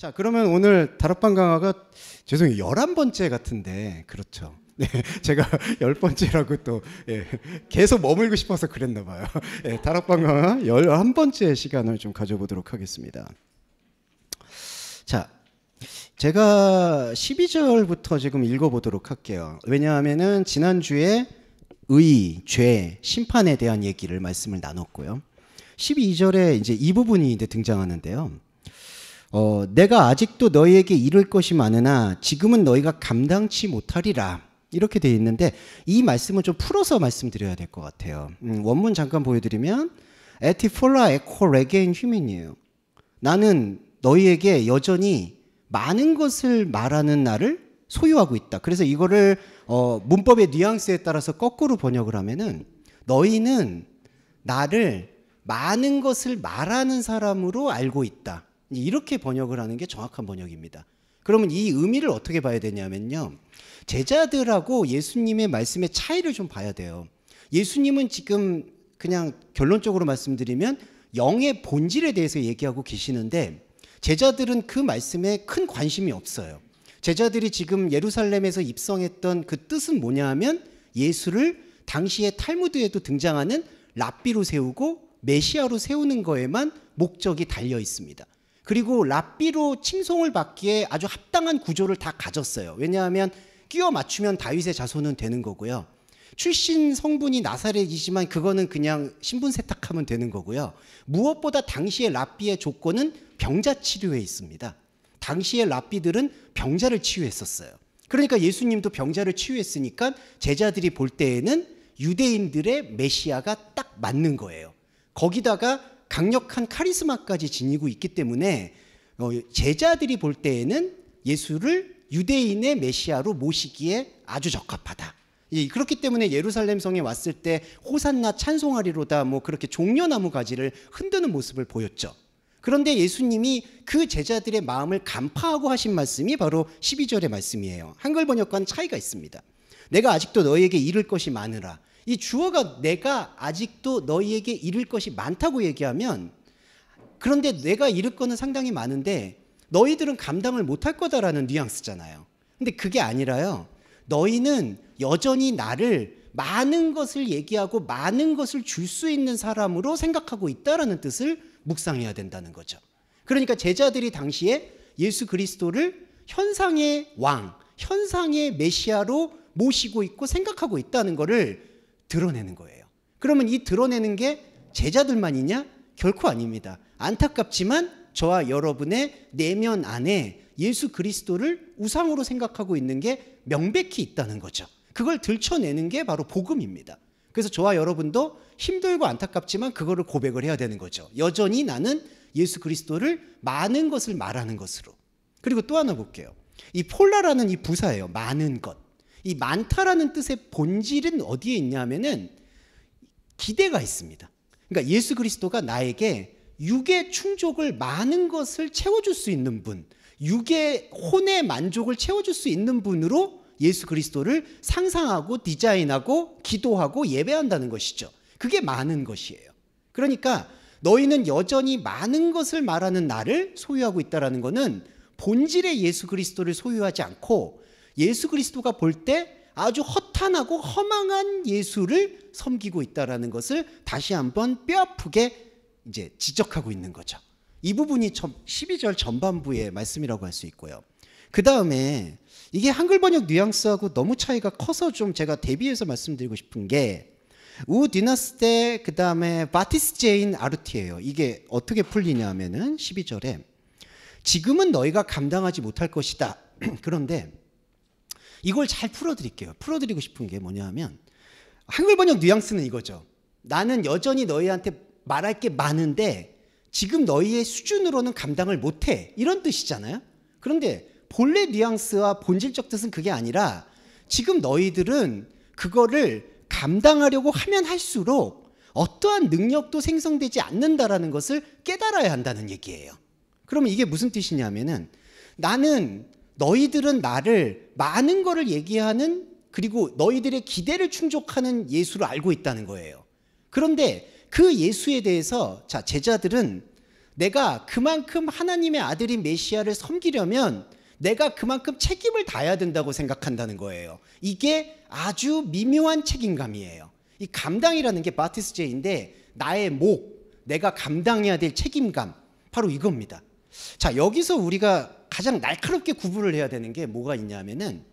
자, 그러면 오늘 다락방 강화가 죄송해요. 11번째 같은데 그렇죠. 네, 제가 10번째라고 또 계속 머물고 싶어서 그랬나 봐요. 다락방 강화 11번째 시간을 좀 가져보도록 하겠습니다. 자, 제가 12절부터 지금 읽어보도록 할게요. 왜냐하면은 지난주에 의, 죄, 심판에 대한 얘기를 말씀을 나눴고요. 12절에 이제 이 부분이 이제 등장하는데요. 내가 아직도 너희에게 이를 것이 많으나 지금은 너희가 감당치 못하리라. 이렇게 되어 있는데 이 말씀을 좀 풀어서 말씀드려야 될 것 같아요. 원문 잠깐 보여드리면 에티폴라 에코 레게인 휴민이에요. 나는 너희에게 여전히 많은 것을 말하는 나를 소유하고 있다. 그래서 이거를 문법의 뉘앙스에 따라서 거꾸로 번역을 하면은 너희는 나를 많은 것을 말하는 사람으로 알고 있다. 이렇게 번역을 하는 게 정확한 번역입니다. 그러면 이 의미를 어떻게 봐야 되냐면요. 제자들하고 예수님의 말씀의 차이를 좀 봐야 돼요. 예수님은 지금 그냥 결론적으로 말씀드리면 영의 본질에 대해서 얘기하고 계시는데 제자들은 그 말씀에 큰 관심이 없어요. 제자들이 지금 예루살렘에서 입성했던 그 뜻은 뭐냐 하면 예수를 당시에 탈무드에도 등장하는 랍비로 세우고 메시아로 세우는 거에만 목적이 달려 있습니다. 그리고 랍비로 칭송을 받기에 아주 합당한 구조를 다 가졌어요. 왜냐하면 끼워 맞추면 다윗의 자손은 되는 거고요. 출신 성분이 나사렛이지만 그거는 그냥 신분 세탁하면 되는 거고요. 무엇보다 당시의 랍비의 조건은 병자 치료에 있습니다. 당시의 랍비들은 병자를 치유했었어요. 그러니까 예수님도 병자를 치유했으니까 제자들이 볼 때에는 유대인들의 메시아가 딱 맞는 거예요. 거기다가 강력한 카리스마까지 지니고 있기 때문에 제자들이 볼 때에는 예수를 유대인의 메시아로 모시기에 아주 적합하다. 그렇기 때문에 예루살렘 성에 왔을 때 호산나 찬송하리로다 뭐 그렇게 종려나무 가지를 흔드는 모습을 보였죠. 그런데 예수님이 그 제자들의 마음을 간파하고 하신 말씀이 바로 12절의 말씀이에요. 한글 번역과는 차이가 있습니다. 내가 아직도 너희에게 이를 것이 많으라. 이 주어가 내가 아직도 너희에게 이를 것이 많다고 얘기하면 그런데 내가 이를 거는 상당히 많은데 너희들은 감당을 못할 거다라는 뉘앙스잖아요. 근데 그게 아니라요. 너희는 여전히 나를 많은 것을 얘기하고 많은 것을 줄 수 있는 사람으로 생각하고 있다라는 뜻을 묵상해야 된다는 거죠. 그러니까 제자들이 당시에 예수 그리스도를 현상의 왕, 현상의 메시아로 모시고 있고 생각하고 있다는 것을 드러내는 거예요. 그러면 이 드러내는 게 제자들만이냐? 결코 아닙니다. 안타깝지만 저와 여러분의 내면 안에 예수 그리스도를 우상으로 생각하고 있는 게 명백히 있다는 거죠. 그걸 들춰내는 게 바로 복음입니다. 그래서 저와 여러분도 힘들고 안타깝지만 그거를 고백을 해야 되는 거죠. 여전히 나는 예수 그리스도를 많은 것을 말하는 것으로. 그리고 또 하나 볼게요. 이 폴라라는 이 부사예요. 많은 것. 이 많다라는 뜻의 본질은 어디에 있냐면은 기대가 있습니다. 그러니까 예수 그리스도가 나에게 육의 충족을 많은 것을 채워줄 수 있는 분, 육의 혼의 만족을 채워줄 수 있는 분으로 예수 그리스도를 상상하고 디자인하고 기도하고 예배한다는 것이죠. 그게 많은 것이에요. 그러니까 너희는 여전히 많은 것을 말하는 나를 소유하고 있다는 것은 본질의 예수 그리스도를 소유하지 않고 예수 그리스도가 볼 때 아주 허탄하고 허망한 예수를 섬기고 있다는 것을 다시 한번 뼈아프게 이제 지적하고 있는 거죠. 이 부분이 12절 전반부의 말씀이라고 할 수 있고요. 그 다음에 이게 한글 번역 뉘앙스하고 너무 차이가 커서 좀 제가 대비해서 말씀드리고 싶은 게 우 디나스테 그 다음에 바티스 제인 아르티예요. 이게 어떻게 풀리냐 하면은 12절에 지금은 너희가 감당하지 못할 것이다. 그런데 이걸 잘 풀어드릴게요. 풀어드리고 싶은 게 뭐냐 하면 한글 번역 뉘앙스는 이거죠. 나는 여전히 너희한테 말할 게 많은데 지금 너희의 수준으로는 감당을 못해. 이런 뜻이잖아요. 그런데 본래 뉘앙스와 본질적 뜻은 그게 아니라 지금 너희들은 그거를 감당하려고 하면 할수록 어떠한 능력도 생성되지 않는다라는 것을 깨달아야 한다는 얘기예요. 그러면 이게 무슨 뜻이냐면은 나는 너희들은 나를 많은 거를 얘기하는 그리고 너희들의 기대를 충족하는 예수를 알고 있다는 거예요. 그런데 그 예수에 대해서 제자들은 내가 그만큼 하나님의 아들인 메시아를 섬기려면 내가 그만큼 책임을 다해야 된다고 생각한다는 거예요. 이게 아주 미묘한 책임감이에요. 이 감당이라는 게 바티스제인데 나의 목, 내가 감당해야 될 책임감, 바로 이겁니다. 자, 여기서 우리가 가장 날카롭게 구분을 해야 되는 게 뭐가 있냐면은,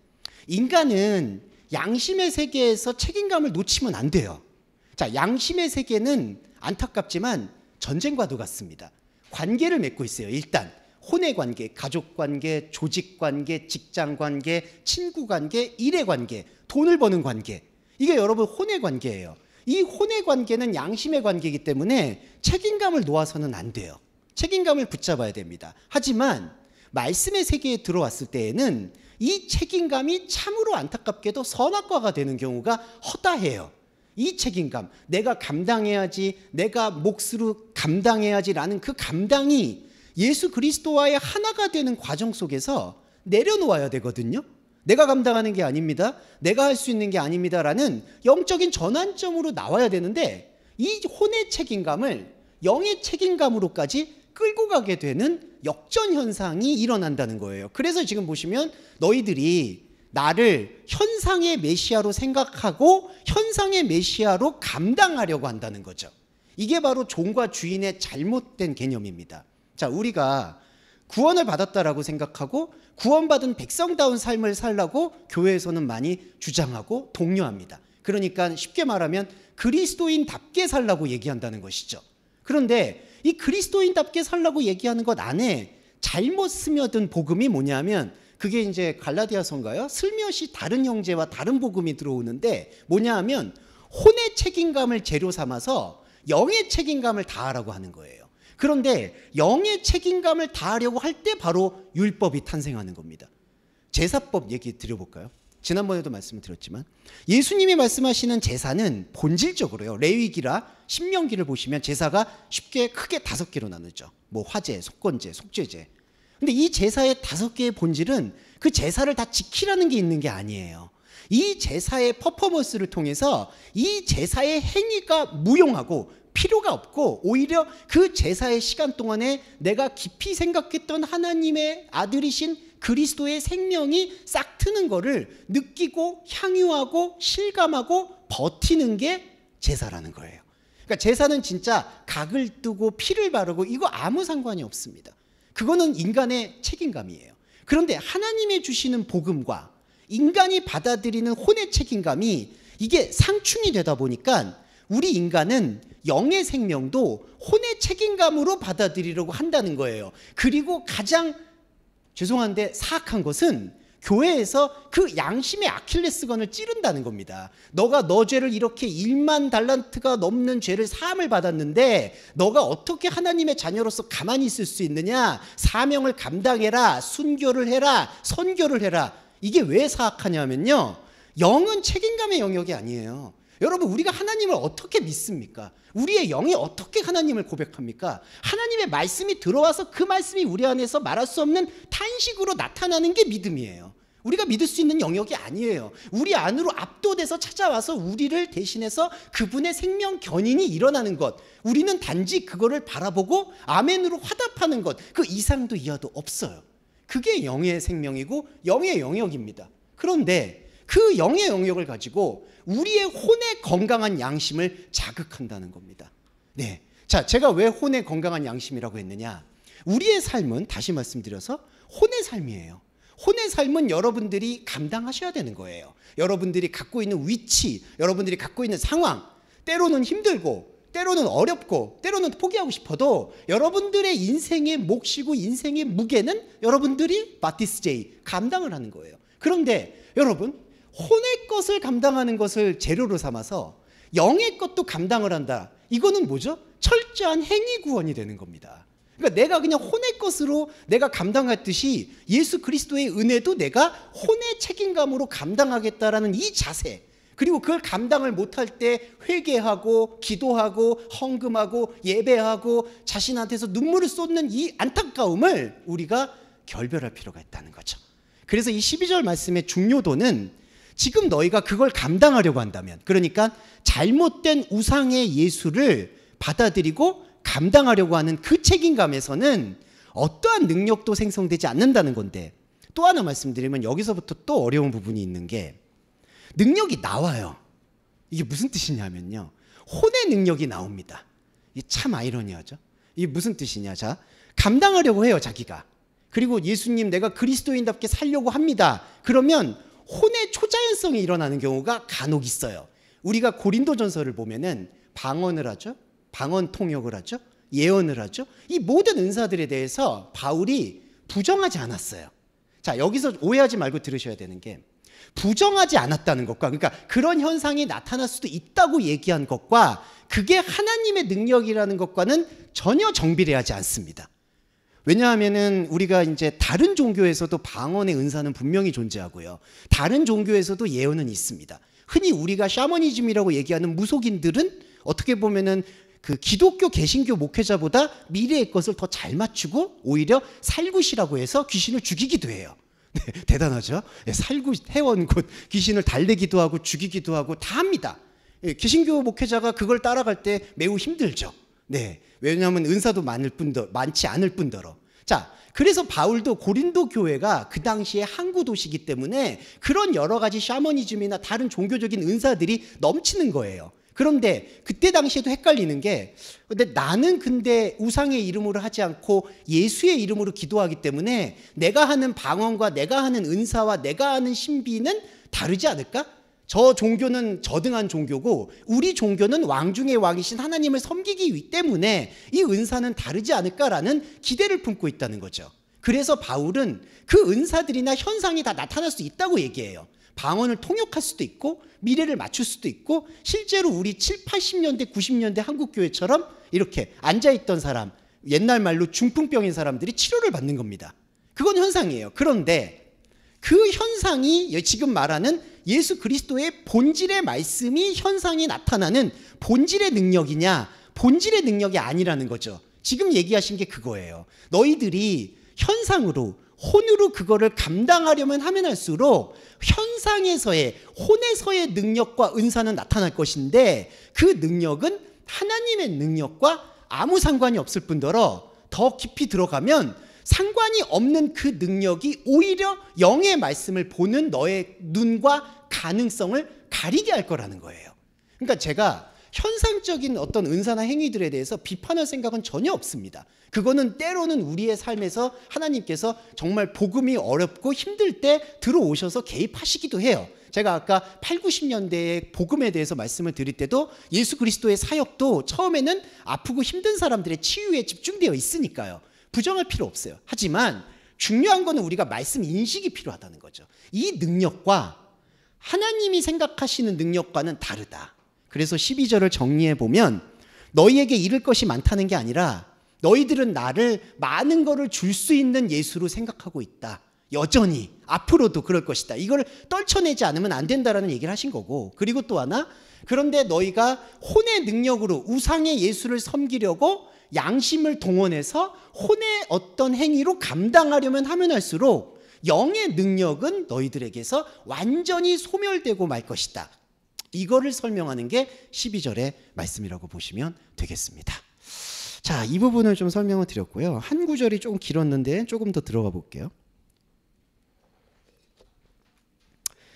인간은 양심의 세계에서 책임감을 놓치면 안 돼요. 자, 양심의 세계는 안타깝지만 전쟁과도 같습니다. 관계를 맺고 있어요. 일단 혼의 관계, 가족 관계, 조직 관계, 직장 관계, 친구 관계, 일의 관계, 돈을 버는 관계. 이게 여러분 혼의 관계예요. 이 혼의 관계는 양심의 관계이기 때문에 책임감을 놓아서는 안 돼요. 책임감을 붙잡아야 됩니다. 하지만 말씀의 세계에 들어왔을 때에는 이 책임감이 참으로 안타깝게도 선악과가 되는 경우가 허다해요. 이 책임감, 내가 감당해야지, 내가 몫으로 감당해야지라는 그 감당이 예수 그리스도와의 하나가 되는 과정 속에서 내려놓아야 되거든요. 내가 감당하는 게 아닙니다, 내가 할 수 있는 게 아닙니다라는 영적인 전환점으로 나와야 되는데, 이 혼의 책임감을 영의 책임감으로까지 끌고 가게 되는 역전 현상이 일어난다는 거예요. 그래서 지금 보시면 너희들이 나를 현상의 메시아로 생각하고 현상의 메시아로 감당하려고 한다는 거죠. 이게 바로 종과 주인의 잘못된 개념입니다. 자, 우리가 구원을 받았다라고 생각하고 구원받은 백성다운 삶을 살라고 교회에서는 많이 주장하고 독려합니다. 그러니까 쉽게 말하면 그리스도인답게 살라고 얘기한다는 것이죠. 그런데 이 그리스도인답게 살라고 얘기하는 것 안에 잘못 스며든 복음이 뭐냐면, 그게 이제 갈라디아서인가요? 슬며시 다른 형제와 다른 복음이 들어오는데 뭐냐 하면 혼의 책임감을 재료 삼아서 영의 책임감을 다하라고 하는 거예요. 그런데 영의 책임감을 다하려고 할 때 바로 율법이 탄생하는 겁니다. 제사법 얘기 드려볼까요? 지난번에도 말씀을 드렸지만 예수님이 말씀하시는 제사는 본질적으로요, 레위기라 신명기를 보시면 제사가 쉽게 크게 5개로 나누죠. 뭐 화제, 속건제, 속죄제. 근데 이 제사의 5개의 본질은 그 제사를 다 지키라는 게 있는 게 아니에요. 이 제사의 퍼포먼스를 통해서 이 제사의 행위가 무용하고 필요가 없고, 오히려 그 제사의 시간 동안에 내가 깊이 생각했던 하나님의 아들이신 그리스도의 생명이 싹 트는 거를 느끼고 향유하고 실감하고 버티는 게 제사라는 거예요. 그러니까 제사는 진짜 각을 뜨고 피를 바르고 이거 아무 상관이 없습니다. 그거는 인간의 책임감이에요. 그런데 하나님의 주시는 복음과 인간이 받아들이는 혼의 책임감이 이게 상충이 되다 보니까 우리 인간은 영의 생명도 혼의 책임감으로 받아들이려고 한다는 거예요. 그리고 가장 죄송한데 사악한 것은 교회에서 그 양심의 아킬레스건을 찌른다는 겁니다. 너가 너 죄를 이렇게 1만 달란트가 넘는 죄를 사함을 받았는데 너가 어떻게 하나님의 자녀로서 가만히 있을 수 있느냐? 사명을 감당해라, 순교를 해라, 선교를 해라. 이게 왜 사악하냐면요, 영은 책임감의 영역이 아니에요. 여러분, 우리가 하나님을 어떻게 믿습니까? 우리의 영이 어떻게 하나님을 고백합니까? 하나님의 말씀이 들어와서 그 말씀이 우리 안에서 말할 수 없는 탄식으로 나타나는 게 믿음이에요. 우리가 믿을 수 있는 영역이 아니에요. 우리 안으로 압도돼서 찾아와서 우리를 대신해서 그분의 생명 견인이 일어나는 것, 우리는 단지 그거를 바라보고 아멘으로 화답하는 것, 그 이상도 이하도 없어요. 그게 영의 생명이고 영의 영역입니다. 그런데 그 영의 영역을 가지고 우리의 혼의 건강한 양심을 자극한다는 겁니다. 네. 자, 제가 왜 혼의 건강한 양심이라고 했느냐? 우리의 삶은, 다시 말씀드려서, 혼의 삶이에요. 혼의 삶은 여러분들이 감당하셔야 되는 거예요. 여러분들이 갖고 있는 위치, 여러분들이 갖고 있는 상황, 때로는 힘들고, 때로는 어렵고, 때로는 포기하고 싶어도 여러분들의 인생의 몫이고 인생의 무게는 여러분들이 바티스제이, 감당을 하는 거예요. 그런데 여러분, 혼의 것을 감당하는 것을 재료로 삼아서 영의 것도 감당을 한다. 이거는 뭐죠? 철저한 행위 구원이 되는 겁니다. 그러니까 내가 그냥 혼의 것으로 내가 감당했듯이 예수 그리스도의 은혜도 내가 혼의 책임감으로 감당하겠다라는 이 자세, 그리고 그걸 감당을 못할 때 회개하고 기도하고 헌금하고 예배하고 자신한테서 눈물을 쏟는 이 안타까움을 우리가 결별할 필요가 있다는 거죠. 그래서 이 12절 말씀의 중요도는, 지금 너희가 그걸 감당하려고 한다면, 그러니까 잘못된 우상의 예수를 받아들이고 감당하려고 하는 그 책임감에서는 어떠한 능력도 생성되지 않는다는 건데, 또 하나 말씀드리면 여기서부터 또 어려운 부분이 있는 게, 능력이 나와요. 이게 무슨 뜻이냐면요, 혼의 능력이 나옵니다. 이게 참 아이러니하죠. 이게 무슨 뜻이냐, 자, 감당하려고 해요, 자기가. 그리고 예수님, 내가 그리스도인답게 살려고 합니다. 그러면 혼의 초자연성이 일어나는 경우가 간혹 있어요. 우리가 고린도전서를 보면은 방언을 하죠, 방언 통역을 하죠, 예언을 하죠. 이 모든 은사들에 대해서 바울이 부정하지 않았어요. 자, 여기서 오해하지 말고 들으셔야 되는 게, 부정하지 않았다는 것과, 그러니까 그런 현상이 나타날 수도 있다고 얘기한 것과, 그게 하나님의 능력이라는 것과는 전혀 정비례하지 않습니다. 왜냐하면은 우리가 이제 다른 종교에서도 방언의 은사는 분명히 존재하고요, 다른 종교에서도 예언은 있습니다. 흔히 우리가 샤머니즘이라고 얘기하는 무속인들은 어떻게 보면은 그 기독교 개신교 목회자보다 미래의 것을 더 잘 맞추고 오히려 살굿이라고 해서 귀신을 죽이기도 해요. 네, 대단하죠? 네, 살굿 해원굿, 귀신을 달래기도 하고 죽이기도 하고 다 합니다. 네, 개신교 목회자가 그걸 따라갈 때 매우 힘들죠. 네, 왜냐하면 은사도 많지 않을 뿐더러. 자, 그래서 바울도 고린도 교회가 그 당시에 항구 도시이기 때문에 그런 여러 가지 샤머니즘이나 다른 종교적인 은사들이 넘치는 거예요. 그런데 그때 당시에도 헷갈리는 게, 근데 나는 근데 우상의 이름으로 하지 않고 예수의 이름으로 기도하기 때문에 내가 하는 방언과 내가 하는 은사와 내가 하는 신비는 다르지 않을까? 저 종교는 저등한 종교고 우리 종교는 왕 중의 왕이신 하나님을 섬기기 때문에 이 은사는 다르지 않을까라는 기대를 품고 있다는 거죠. 그래서 바울은 그 은사들이나 현상이 다 나타날 수 있다고 얘기해요. 방언을 통역할 수도 있고 미래를 맞출 수도 있고, 실제로 우리 7, 80년대, 90년대 한국교회처럼 이렇게 앉아있던 사람, 옛날 말로 중풍병인 사람들이 치료를 받는 겁니다. 그건 현상이에요. 그런데 그 현상이 지금 말하는 예수 그리스도의 본질의 말씀이 현상이 나타나는 본질의 능력이냐, 본질의 능력이 아니라는 거죠. 지금 얘기하신 게 그거예요. 너희들이 현상으로, 혼으로 그거를 감당하려면 하면 할수록 현상에서의, 혼에서의 능력과 은사는 나타날 것인데, 그 능력은 하나님의 능력과 아무 상관이 없을 뿐더러 더 깊이 들어가면 상관이 없는 그 능력이 오히려 영의 말씀을 보는 너의 눈과 가능성을 가리게 할 거라는 거예요. 그러니까 제가 현상적인 어떤 은사나 행위들에 대해서 비판할 생각은 전혀 없습니다. 그거는 때로는 우리의 삶에서 하나님께서 정말 복음이 어렵고 힘들 때 들어오셔서 개입하시기도 해요. 제가 아까 8, 90년대의 복음에 대해서 말씀을 드릴 때도 예수 그리스도의 사역도 처음에는 아프고 힘든 사람들의 치유에 집중되어 있으니까요. 부정할 필요 없어요. 하지만 중요한 거는 우리가 말씀 인식이 필요하다는 거죠. 이 능력과 하나님이 생각하시는 능력과는 다르다. 그래서 12절을 정리해 보면, 너희에게 잃을 것이 많다는 게 아니라 너희들은 나를 많은 거를 줄 수 있는 예수로 생각하고 있다. 여전히 앞으로도 그럴 것이다. 이걸 떨쳐내지 않으면 안 된다라는 얘기를 하신 거고, 그리고 또 하나, 그런데 너희가 혼의 능력으로 우상의 예수를 섬기려고 양심을 동원해서 혼의 어떤 행위로 감당하려면 하면 할수록 영의 능력은 너희들에게서 완전히 소멸되고 말 것이다. 이거를 설명하는 게 12절의 말씀이라고 보시면 되겠습니다. 자, 이 부분을 좀 설명을 드렸고요. 한 구절이 조금 길었는데 조금 더 들어가 볼게요.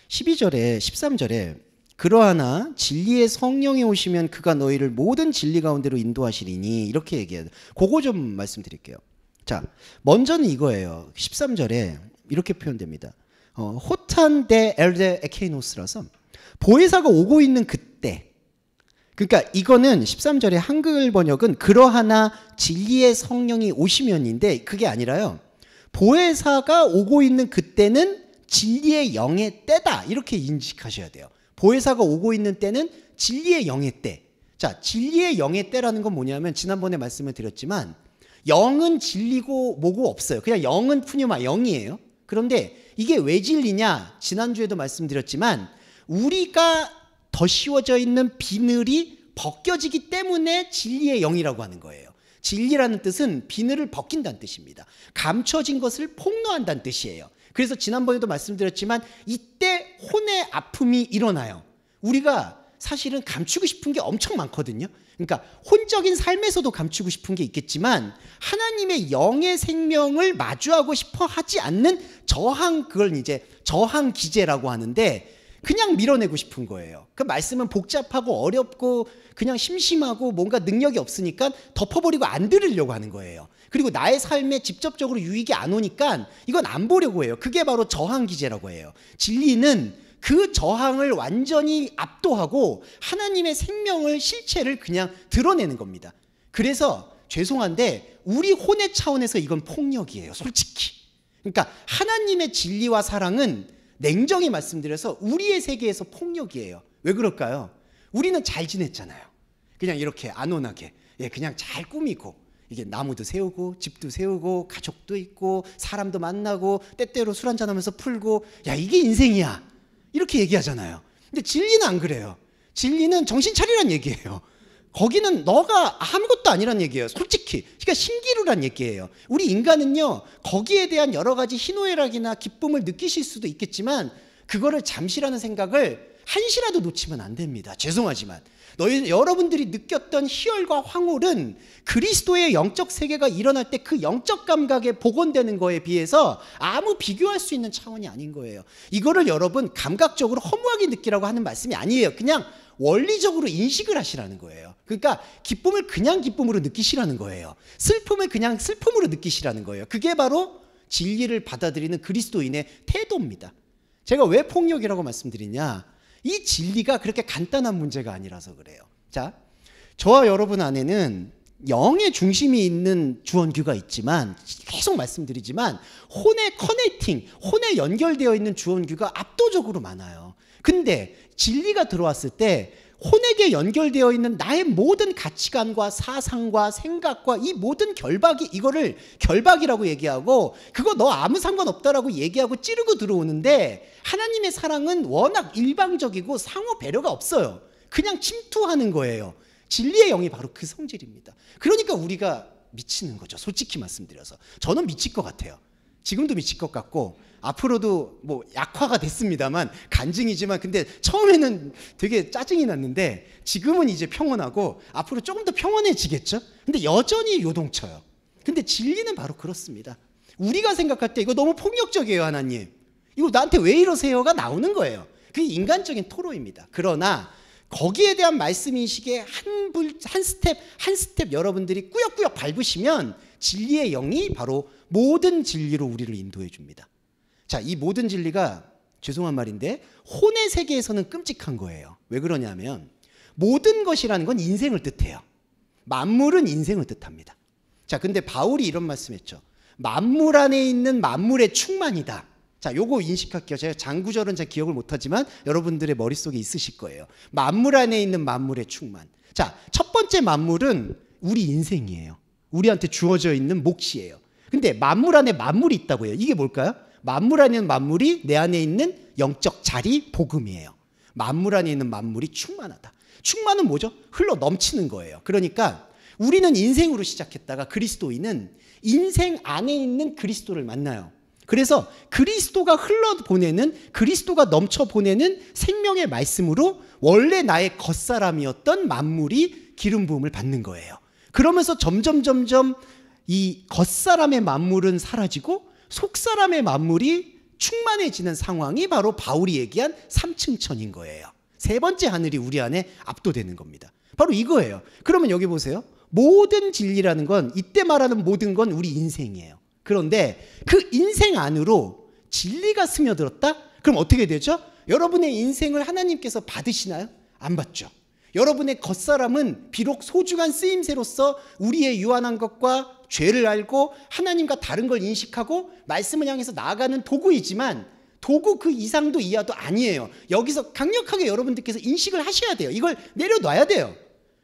12절에 13절에 그러하나 진리의 성령이 오시면 그가 너희를 모든 진리 가운데로 인도하시리니, 이렇게 얘기해요. 그거 좀 말씀드릴게요. 자, 먼저는 이거예요. 13절에 이렇게 표현됩니다. 호탄 데 엘데 에케이노스라서 보혜사가 오고 있는 그때, 그러니까 이거는 13절의 한글 번역은 그러하나 진리의 성령이 오시면인데, 그게 아니라요, 보혜사가 오고 있는 그때는 진리의 영의 때다, 이렇게 인식하셔야 돼요. 보혜사가 오고 있는 때는 진리의 영의 때. 자, 진리의 영의 때라는 건 뭐냐면, 지난번에 말씀을 드렸지만 영은 진리고 뭐고 없어요. 그냥 영은 푸뉴마, 영이에요. 그런데 이게 왜 진리냐, 지난주에도 말씀드렸지만 우리가 덧씌워져 있는 비늘이 벗겨지기 때문에 진리의 영이라고 하는 거예요. 진리라는 뜻은 비늘을 벗긴다는 뜻입니다. 감춰진 것을 폭로한다는 뜻이에요. 그래서 지난번에도 말씀드렸지만 이때 혼의 아픔이 일어나요. 우리가 사실은 감추고 싶은 게 엄청 많거든요. 그러니까 혼적인 삶에서도 감추고 싶은 게 있겠지만 하나님의 영의 생명을 마주하고 싶어 하지 않는 저항, 그걸 이제 저항 기제라고 하는데 그냥 밀어내고 싶은 거예요. 그 말씀은 복잡하고 어렵고 그냥 심심하고 뭔가 능력이 없으니까 덮어버리고 안 들으려고 하는 거예요. 그리고 나의 삶에 직접적으로 유익이 안 오니까 이건 안 보려고 해요. 그게 바로 저항 기제라고 해요. 진리는 그 저항을 완전히 압도하고 하나님의 생명을, 실체를 그냥 드러내는 겁니다. 그래서 죄송한데 우리 혼의 차원에서 이건 폭력이에요, 솔직히. 그러니까 하나님의 진리와 사랑은 냉정히 말씀드려서 우리의 세계에서 폭력이에요. 왜 그럴까요? 우리는 잘 지냈잖아요. 그냥 이렇게 안온하게, 그냥 잘 꾸미고, 이게 나무도 세우고 집도 세우고 가족도 있고 사람도 만나고 때때로 술 한잔하면서 풀고, 야 이게 인생이야 이렇게 얘기하잖아요. 근데 진리는 안 그래요. 진리는 정신 차리란 얘기예요. 거기는 너가 아무것도 아니란 얘기예요, 솔직히. 그러니까 신기루란 얘기예요. 우리 인간은요, 거기에 대한 여러 가지 희노애락이나 기쁨을 느끼실 수도 있겠지만 그거를 잠시라는 생각을 한시라도 놓치면 안 됩니다. 죄송하지만 여러분들이 느꼈던 희열과 황홀은 그리스도의 영적 세계가 일어날 때 그 영적 감각에 복원되는 거에 비해서 아무 비교할 수 있는 차원이 아닌 거예요. 이거를 여러분 감각적으로 허무하게 느끼라고 하는 말씀이 아니에요. 그냥 원리적으로 인식을 하시라는 거예요. 그러니까 기쁨을 그냥 기쁨으로 느끼시라는 거예요. 슬픔을 그냥 슬픔으로 느끼시라는 거예요. 그게 바로 진리를 받아들이는 그리스도인의 태도입니다. 제가 왜 폭력이라고 말씀드리냐, 이 진리가 그렇게 간단한 문제가 아니라서 그래요. 자, 저와 여러분 안에는 영의 중심이 있는 주원규가 있지만, 계속 말씀드리지만 혼의 커넥팅, 혼에 연결되어 있는 주원규가 압도적으로 많아요. 근데 진리가 들어왔을 때 혼에게 연결되어 있는 나의 모든 가치관과 사상과 생각과 이 모든 결박이, 이거를 결박이라고 얘기하고 그거 너 아무 상관없다라고 얘기하고 찌르고 들어오는데, 하나님의 사랑은 워낙 일방적이고 상호 배려가 없어요. 그냥 침투하는 거예요. 진리의 영이 바로 그 성질입니다. 그러니까 우리가 미치는 거죠, 솔직히 말씀드려서. 저는 미칠 것 같아요. 지금도 미칠 것 같고 앞으로도 뭐 약화가 됐습니다만, 간증이지만, 근데 처음에는 되게 짜증이 났는데 지금은 이제 평온하고 앞으로 조금 더 평온해지겠죠. 근데 여전히 요동쳐요. 근데 진리는 바로 그렇습니다. 우리가 생각할 때 이거 너무 폭력적이에요, 하나님, 이거 나한테 왜 이러세요가 나오는 거예요. 그게 인간적인 토로입니다. 그러나 거기에 대한 말씀 인식에 한 스텝 여러분들이 꾸역꾸역 밟으시면 진리의 영이 바로 모든 진리로 우리를 인도해 줍니다. 자, 이 모든 진리가, 죄송한 말인데, 혼의 세계에서는 끔찍한 거예요. 왜 그러냐면 모든 것이라는 건 인생을 뜻해요. 만물은 인생을 뜻합니다. 자, 근데 바울이 이런 말씀했죠. 만물 안에 있는 만물의 충만이다. 자, 요거 인식할게요. 제가 장구절은 잘 기억을 못하지만 여러분들의 머릿속에 있으실 거예요. 만물 안에 있는 만물의 충만. 자, 첫 번째 만물은 우리 인생이에요. 우리한테 주어져 있는 몫이에요. 근데 만물 안에 만물이 있다고 해요. 이게 뭘까요? 만물 안에 있는 만물이 내 안에 있는 영적 자리, 복음이에요. 만물 안에 있는 만물이 충만하다. 충만은 뭐죠? 흘러 넘치는 거예요. 그러니까 우리는 인생으로 시작했다가 그리스도인은 인생 안에 있는 그리스도를 만나요. 그래서 그리스도가 흘러보내는, 그리스도가 넘쳐보내는 생명의 말씀으로 원래 나의 겉사람이었던 만물이 기름 부음을 받는 거예요. 그러면서 점점 이 겉사람의 만물은 사라지고 속사람의 만물이 충만해지는 상황이 바로 바울이 얘기한 3층 천인 거예요. 세 번째 하늘이 우리 안에 압도되는 겁니다. 바로 이거예요. 그러면 여기 보세요. 모든 진리라는 건, 이때 말하는 모든 건 우리 인생이에요. 그런데 그 인생 안으로 진리가 스며들었다? 그럼 어떻게 되죠? 여러분의 인생을 하나님께서 받으시나요? 안 받죠. 여러분의 겉사람은 비록 소중한 쓰임새로서 우리의 유한한 것과 죄를 알고 하나님과 다른 걸 인식하고 말씀을 향해서 나아가는 도구이지만, 도구 그 이상도 이하도 아니에요. 여기서 강력하게 여러분들께서 인식을 하셔야 돼요. 이걸 내려놔야 돼요.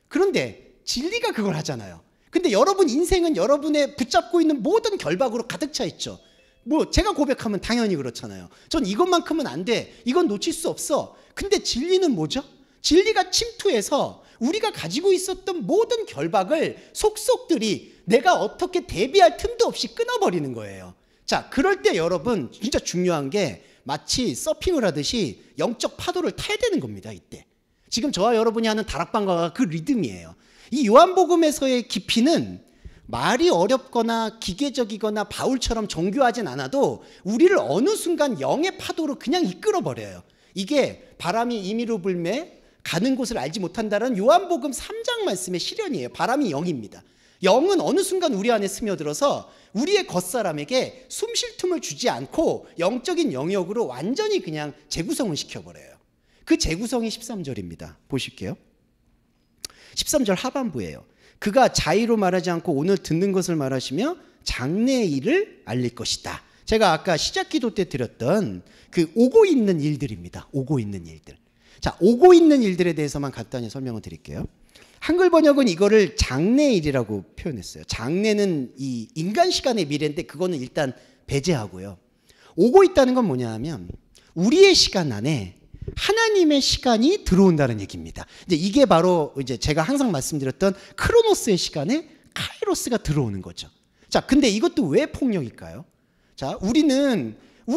그런데 진리가 그걸 하잖아요. 근데 여러분 인생은 여러분의 붙잡고 있는 모든 결박으로 가득 차 있죠. 뭐 제가 고백하면 당연히 그렇잖아요. 전 이것만큼은 안 돼, 이건 놓칠 수 없어. 근데 진리는 뭐죠? 진리가 침투해서 우리가 가지고 있었던 모든 결박을 속속들이 내가 어떻게 대비할 틈도 없이 끊어버리는 거예요. 자, 그럴 때 여러분 진짜 중요한 게 마치 서핑을 하듯이 영적 파도를 타야 되는 겁니다. 이때 지금 저와 여러분이 하는 다락방과가 그 리듬이에요. 이 요한복음에서의 깊이는 말이 어렵거나 기계적이거나 바울처럼 정교하진 않아도 우리를 어느 순간 영의 파도로 그냥 이끌어버려요. 이게 바람이 임의로 불매 가는 곳을 알지 못한다는 요한복음 3장 말씀의 실현이에요. 바람이 영입니다. 영은 어느 순간 우리 안에 스며들어서 우리의 겉사람에게 숨 쉴 틈을 주지 않고 영적인 영역으로 완전히 그냥 재구성을 시켜버려요. 그 재구성이 13절입니다. 보실게요. 13절 하반부예요. 그가 자의로 말하지 않고 오늘 듣는 것을 말하시며 장래의 일을 알릴 것이다. 제가 아까 시작 기도 때 드렸던 그 오고 있는 일들입니다. 오고 있는 일들. 자, 오고 있는 일들에 대해서만 간단히 설명을 드릴게요. 한글 번역은 이거를 장래의 일이라고 표현했어요. 장래는 이 인간 시간의 미래인데 그거는 일단 배제하고요. 오고 있다는 건 뭐냐 하면 우리의 시간 안에 하나님의 시간이 들어온다는 얘기입니다. 이제 이게 바로 이제 제가 항상 말씀드렸던 크로노스의 시간에 카이로스가 들어오는 거죠. 자, 근데 이것도 왜 폭력일까요? 자, 우리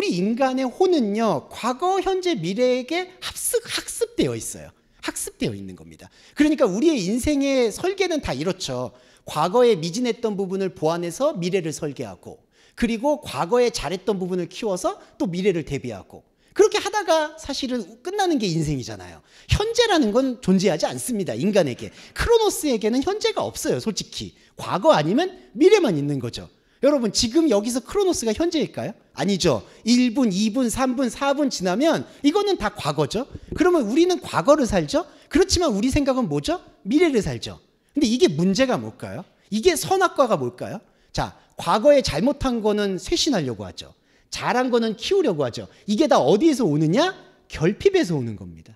인간의 혼은요, 과거, 현재, 미래에게 학습되어 있어요. 학습되어 있는 겁니다. 그러니까 우리의 인생의 설계는 다 이렇죠. 과거에 미진했던 부분을 보완해서 미래를 설계하고, 그리고 과거에 잘했던 부분을 키워서 또 미래를 대비하고, 그렇게 하다가 사실은 끝나는 게 인생이잖아요. 현재라는 건 존재하지 않습니다. 인간에게. 크로노스에게는 현재가 없어요. 솔직히. 과거 아니면 미래만 있는 거죠. 여러분, 지금 여기서 크로노스가 현재일까요? 아니죠. 1분, 2분, 3분, 4분 지나면 이거는 다 과거죠. 그러면 우리는 과거를 살죠. 그렇지만 우리 생각은 뭐죠? 미래를 살죠. 근데 이게 문제가 뭘까요? 이게 선악과가 뭘까요? 자, 과거에 잘못한 거는 쇄신하려고 하죠. 잘한 거는 키우려고 하죠. 이게 다 어디에서 오느냐? 결핍에서 오는 겁니다.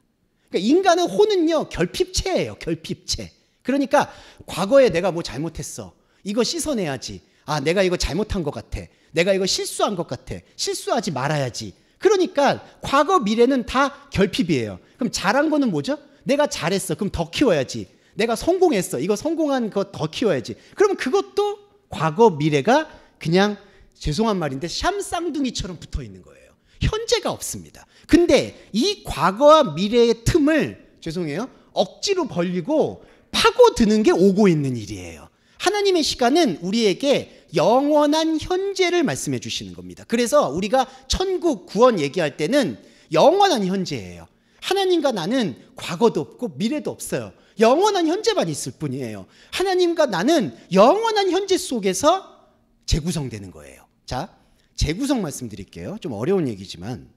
그러니까 인간의 혼은요, 결핍체예요. 결핍체. 그러니까 과거에 내가 뭐 잘못했어. 이거 씻어내야지. 아, 내가 이거 잘못한 것 같아. 내가 이거 실수한 것 같아. 실수하지 말아야지. 그러니까 과거 미래는 다 결핍이에요. 그럼 잘한 거는 뭐죠? 내가 잘했어. 그럼 더 키워야지. 내가 성공했어. 이거 성공한 거 더 키워야지. 그러면 그것도 과거 미래가 그냥 죄송한 말인데 샴쌍둥이처럼 붙어 있는 거예요. 현재가 없습니다. 근데 이 과거와 미래의 틈을 죄송해요. 억지로 벌리고 파고드는 게 오고 있는 일이에요. 하나님의 시간은 우리에게 영원한 현재를 말씀해 주시는 겁니다. 그래서 우리가 천국, 구원 얘기할 때는 영원한 현재예요. 하나님과 나는 과거도 없고 미래도 없어요. 영원한 현재만 있을 뿐이에요. 하나님과 나는 영원한 현재 속에서 재구성되는 거예요. 자, 재구성 말씀드릴게요. 좀 어려운 얘기지만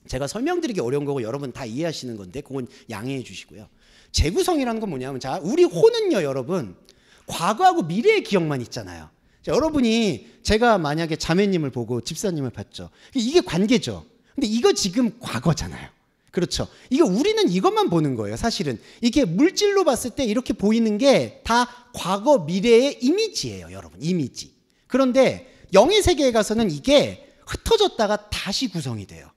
제가 설명드리기 어려운 거고 여러분 다 이해하시는 건데 그건 양해해 주시고요. 재구성이라는 건 뭐냐면, 자, 우리 혼은요, 여러분, 과거하고 미래의 기억만 있잖아요. 자, 여러분이 제가 만약에 자매님을 보고 집사님을 봤죠. 이게 관계죠. 근데 이거 지금 과거잖아요. 그렇죠. 이거 우리는 이것만 보는 거예요. 사실은 이게 물질로 봤을 때 이렇게 보이는 게 다 과거 미래의 이미지예요, 여러분. 이미지. 그런데 영의 세계에 가서는 이게 흩어졌다가 다시 구성이 돼요.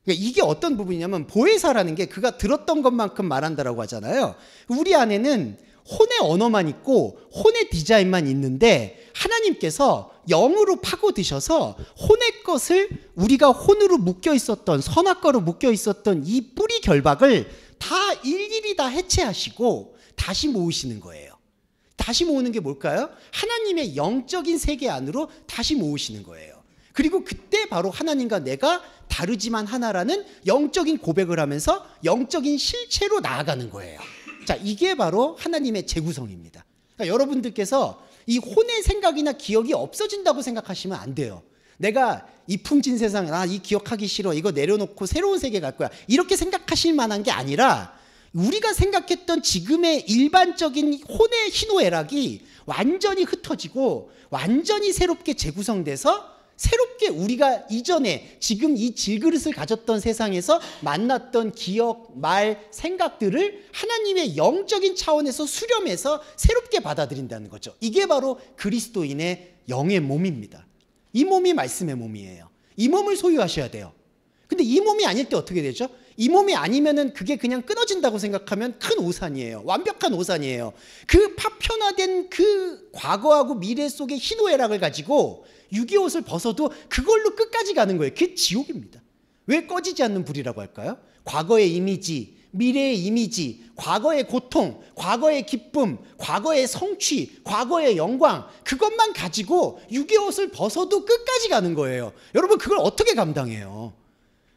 그러니까 이게 어떤 부분이냐면 보혜사라는 게 그가 들었던 것만큼 말한다라고 하잖아요. 우리 안에는 혼의 언어만 있고 혼의 디자인만 있는데 하나님께서 영으로 파고드셔서 혼의 것을 우리가 혼으로 묶여 있었던 선악과로 묶여 있었던 이 뿌리 결박을 다 일일이 다 해체하시고 다시 모으시는 거예요. 다시 모으는 게 뭘까요? 하나님의 영적인 세계 안으로 다시 모으시는 거예요. 그리고 그때 바로 하나님과 내가 다르지만 하나라는 영적인 고백을 하면서 영적인 실체로 나아가는 거예요. 자, 이게 바로 하나님의 재구성입니다. 그러니까 여러분들께서 이 혼의 생각이나 기억이 없어진다고 생각하시면 안 돼요. 내가 이 풍진 세상, 이 기억하기 싫어. 이거 내려놓고 새로운 세계 갈 거야. 이렇게 생각하실 만한 게 아니라 우리가 생각했던 지금의 일반적인 혼의 희노애락이 완전히 흩어지고 완전히 새롭게 재구성돼서 새롭게 우리가 이전에 지금 이 질그릇을 가졌던 세상에서 만났던 기억, 말, 생각들을 하나님의 영적인 차원에서 수렴해서 새롭게 받아들인다는 거죠. 이게 바로 그리스도인의 영의 몸입니다. 이 몸이 말씀의 몸이에요. 이 몸을 소유하셔야 돼요. 근데 이 몸이 아닐 때 어떻게 되죠? 이 몸이 아니면은 그게 그냥 끊어진다고 생각하면 큰 오산이에요. 완벽한 오산이에요. 그 파편화된 그 과거하고 미래 속의 희노애락을 가지고 유기옷을 벗어도 그걸로 끝까지 가는 거예요. 그게 지옥입니다. 왜 꺼지지 않는 불이라고 할까요? 과거의 이미지, 미래의 이미지, 과거의 고통, 과거의 기쁨, 과거의 성취, 과거의 영광, 그것만 가지고 육의 옷을 벗어도 끝까지 가는 거예요. 여러분, 그걸 어떻게 감당해요?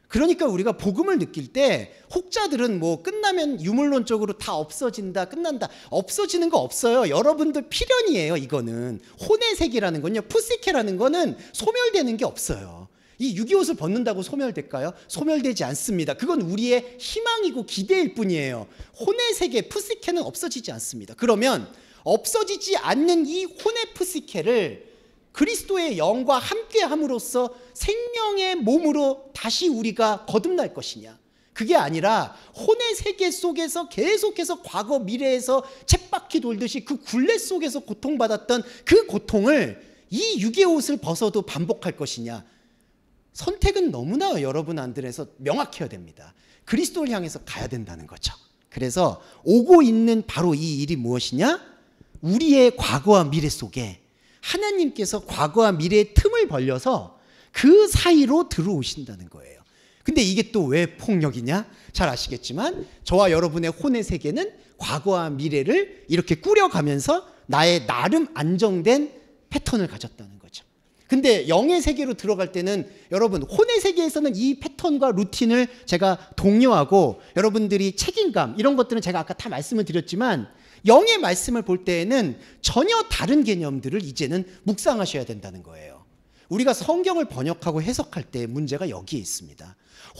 그러니까 우리가 복음을 느낄 때 혹자들은 뭐 끝나면 유물론적으로 다 없어진다, 끝난다. 없어지는 거 없어요. 여러분들 필연이에요. 이거는 혼의 세계라는 건요, 푸시케라는 거는 소멸되는 게 없어요. 이 유기옷을 벗는다고 소멸될까요? 소멸되지 않습니다. 그건 우리의 희망이고 기대일 뿐이에요. 혼의 세계 푸시케는 없어지지 않습니다. 그러면 없어지지 않는 이 혼의 푸시케를 그리스도의 영과 함께 함으로써 생명의 몸으로 다시 우리가 거듭날 것이냐, 그게 아니라 혼의 세계 속에서 계속해서 과거 미래에서 쳇바퀴 돌듯이 그 굴레 속에서 고통받았던 그 고통을 이 육의 옷을 벗어도 반복할 것이냐. 선택은 너무나 여러분 안들에서 명확해야 됩니다. 그리스도를 향해서 가야 된다는 거죠. 그래서 오고 있는 바로 이 일이 무엇이냐? 우리의 과거와 미래 속에 하나님께서 과거와 미래의 틈을 벌려서 그 사이로 들어오신다는 거예요. 근데 이게 또 왜 폭력이냐? 잘 아시겠지만 저와 여러분의 혼의 세계는 과거와 미래를 이렇게 꾸려가면서 나의 나름 안정된 패턴을 가졌다는 거죠. 근데 영의 세계로 들어갈 때는 여러분, 혼의 세계에서는 이 패턴과 루틴을 제가 독려하고 여러분들이 책임감 이런 것들은 제가 아까 다 말씀을 드렸지만 영의 말씀을 볼 때에는 전혀 다른 개념들을 이제는 묵상하셔야 된다는 거예요. 우리가 성경을 번역하고 해석할 때 문제가 여기에 있습니다.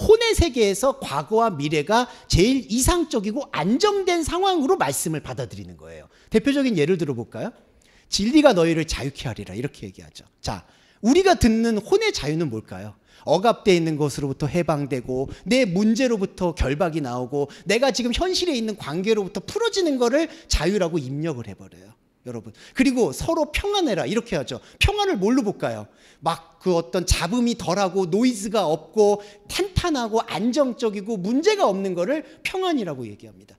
혼의 세계에서 과거와 미래가 제일 이상적이고 안정된 상황으로 말씀을 받아들이는 거예요. 대표적인 예를 들어볼까요? 진리가 너희를 자유케 하리라, 이렇게 얘기하죠. 자, 우리가 듣는 혼의 자유는 뭘까요? 억압되어 있는 것으로부터 해방되고 내 문제로부터 결박이 나오고 내가 지금 현실에 있는 관계로부터 풀어지는 거를 자유라고 입력을 해버려요, 여러분. 그리고 서로 평안해라, 이렇게 하죠. 평안을 뭘로 볼까요? 막 그 어떤 잡음이 덜하고 노이즈가 없고 탄탄하고 안정적이고 문제가 없는 거를 평안이라고 얘기합니다.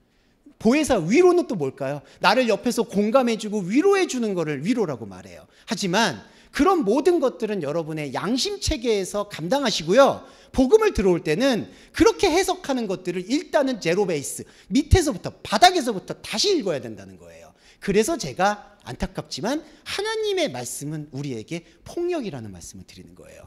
보혜사, 위로는 또 뭘까요? 나를 옆에서 공감해주고 위로해주는 거를 위로라고 말해요. 하지만 그런 모든 것들은 여러분의 양심 체계에서 감당하시고요. 복음을 들어올 때는 그렇게 해석하는 것들을 일단은 제로 베이스, 밑에서부터, 바닥에서부터 다시 읽어야 된다는 거예요. 그래서 제가 안타깝지만 하나님의 말씀은 우리에게 폭력이라는 말씀을 드리는 거예요.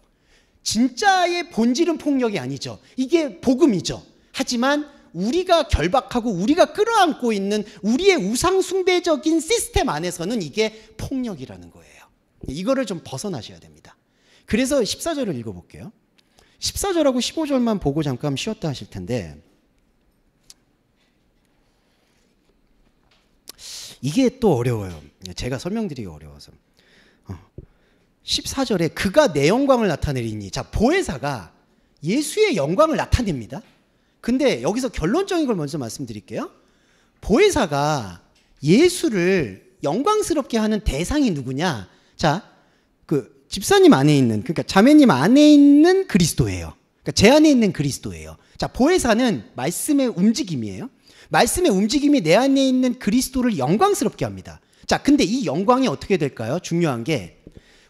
진짜의 본질은 폭력이 아니죠. 이게 복음이죠. 하지만 우리가 결박하고 우리가 끌어안고 있는 우리의 우상숭배적인 시스템 안에서는 이게 폭력이라는 거예요. 이거를 좀 벗어나셔야 됩니다. 그래서 14절을 읽어볼게요. 14절하고 15절만 보고 잠깐 쉬었다 하실 텐데, 이게 또 어려워요. 제가 설명드리기 어려워서. 14절에 그가 내 영광을 나타내리니, 자, 보혜사가 예수의 영광을 나타냅니다. 근데 여기서 결론적인 걸 먼저 말씀드릴게요. 보혜사가 예수를 영광스럽게 하는 대상이 누구냐? 자, 그 집사님 안에 있는, 그러니까 자매님 안에 있는 그리스도예요. 그러니까 제 안에 있는 그리스도예요. 자, 보혜사는 말씀의 움직임이에요. 말씀의 움직임이 내 안에 있는 그리스도를 영광스럽게 합니다. 자, 근데 이 영광이 어떻게 될까요? 중요한 게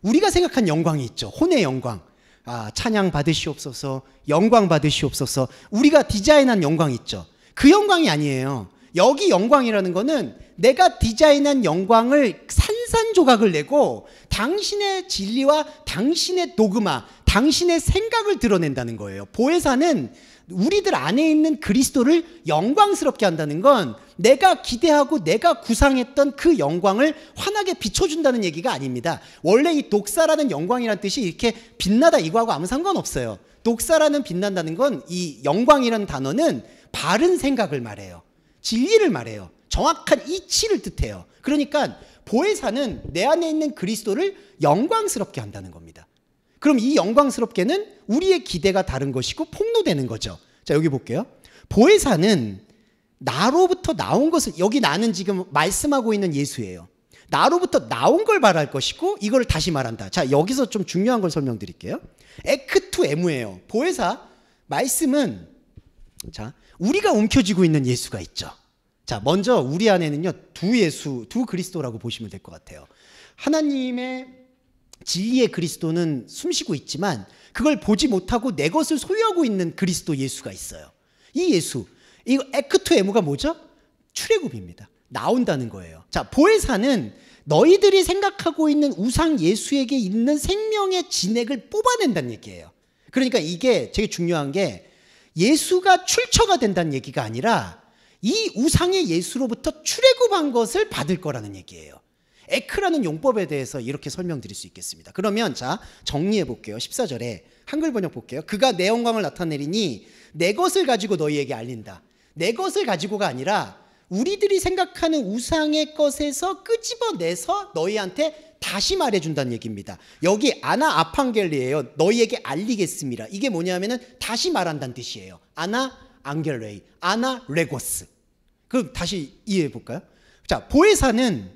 우리가 생각한 영광이 있죠. 혼의 영광. 아, 찬양 받으시옵소서, 영광 받으시옵소서. 우리가 디자인한 영광이 있죠. 그 영광이 아니에요. 여기 영광이라는 거는 내가 디자인한 영광을 산산조각을 내고 당신의 진리와 당신의 도그마, 당신의 생각을 드러낸다는 거예요. 보혜사는 우리들 안에 있는 그리스도를 영광스럽게 한다는 건 내가 기대하고 내가 구상했던 그 영광을 환하게 비춰준다는 얘기가 아닙니다. 원래 이 독사라는 영광이라는 뜻이 이렇게 빛나다 이거하고 아무 상관없어요. 독사라는 빛난다는 건, 이 영광이라는 단어는 바른 생각을 말해요. 진리를 말해요. 정확한 이치를 뜻해요. 그러니까 보혜사는 내 안에 있는 그리스도를 영광스럽게 한다는 겁니다. 그럼 이 영광스럽게는 우리의 기대가 다른 것이고 폭로되는 거죠. 자, 여기 볼게요. 보혜사는 나로부터 나온 것을, 여기 나는 지금 말씀하고 있는 예수예요. 나로부터 나온 걸 말할 것이고 이걸 다시 말한다. 자, 여기서 좀 중요한 걸 설명드릴게요. 에크투 에무예요. 보혜사 말씀은, 자, 우리가 움켜쥐고 있는 예수가 있죠. 자, 먼저 우리 안에는요, 두 예수, 두 그리스도라고 보시면 될 것 같아요. 하나님의 진리의 그리스도는 숨쉬고 있지만 그걸 보지 못하고 내 것을 소유하고 있는 그리스도 예수가 있어요. 이 예수, 이거 에크투 에모가 뭐죠? 출애굽입니다. 나온다는 거예요. 자, 보혜사는 너희들이 생각하고 있는 우상 예수에게 있는 생명의 진액을 뽑아낸다는 얘기예요. 그러니까 이게 되게 중요한 게 예수가 출처가 된다는 얘기가 아니라 이 우상의 예수로부터 출애굽한 것을 받을 거라는 얘기예요. 에크라는 용법에 대해서 이렇게 설명드릴 수 있겠습니다. 그러면 자, 정리해 볼게요. 14절에 한글 번역 볼게요. 그가 내 영광을 나타내리니 내 것을 가지고 너희에게 알린다. 내 것을 가지고가 아니라 우리들이 생각하는 우상의 것에서 끄집어내서 너희한테 다시 말해준다는 얘기입니다. 여기 아나 아판겔리예요. 너희에게 알리겠습니다. 이게 뭐냐면은 다시 말한다는 뜻이에요. 아나 안겔레이, 아나 레고스. 그럼 다시 이해해 볼까요? 자, 보혜사는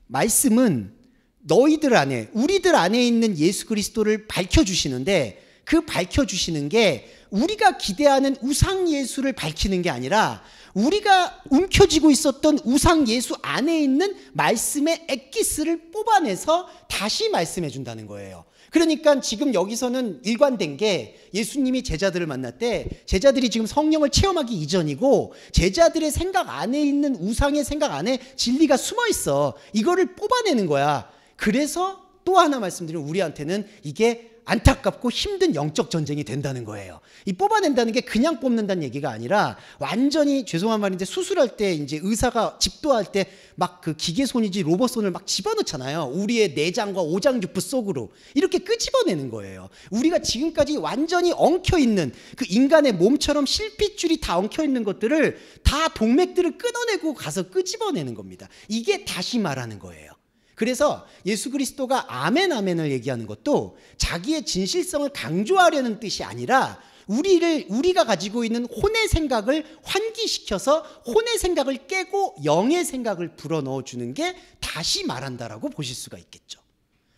말씀은 너희들 안에, 우리들 안에 있는 예수 그리스도를 밝혀주시는데 그 밝혀주시는 게 우리가 기대하는 우상 예수를 밝히는 게 아니라 우리가 움켜쥐고 있었던 우상 예수 안에 있는 말씀의 엑기스를 뽑아내서 다시 말씀해 준다는 거예요. 그러니까 지금 여기서는 일관된 게 예수님이 제자들을 만날 때 제자들이 지금 성령을 체험하기 이전이고 제자들의 생각 안에 있는 우상의 생각 안에 진리가 숨어 있어. 이거를 뽑아내는 거야. 그래서 또 하나 말씀드리면 우리한테는 이게 안타깝고 힘든 영적 전쟁이 된다는 거예요. 이 뽑아낸다는 게 그냥 뽑는다는 얘기가 아니라 완전히 죄송한 말인데 수술할 때 이제 의사가 집도할 때 막 그 기계손이지 로봇손을 막 집어넣잖아요. 우리의 내장과 오장육부 속으로 이렇게 끄집어내는 거예요. 우리가 지금까지 완전히 엉켜있는 그 인간의 몸처럼 실핏줄이 다 엉켜있는 것들을 다 동맥들을 끊어내고 가서 끄집어내는 겁니다. 이게 다시 말하는 거예요. 그래서 예수 그리스도가 아멘 아멘을 얘기하는 것도 자기의 진실성을 강조하려는 뜻이 아니라 우리가 가지고 있는 혼의 생각을 환기시켜서 혼의 생각을 깨고 영의 생각을 불어넣어 주는 게 다시 말한다라고 보실 수가 있겠죠.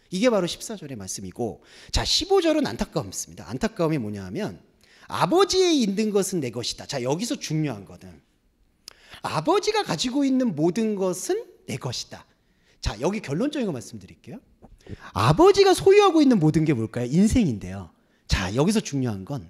이게 바로 14절의 말씀이고, 자 15절은 안타까움입니다. 안타까움이 뭐냐 하면 아버지에 있는 것은 내 것이다. 자 여기서 중요한 거는 아버지가 가지고 있는 모든 것은 내 것이다. 자 여기 결론적인 거 말씀드릴게요. 아버지가 소유하고 있는 모든 게 뭘까요? 인생인데요. 자 여기서 중요한 건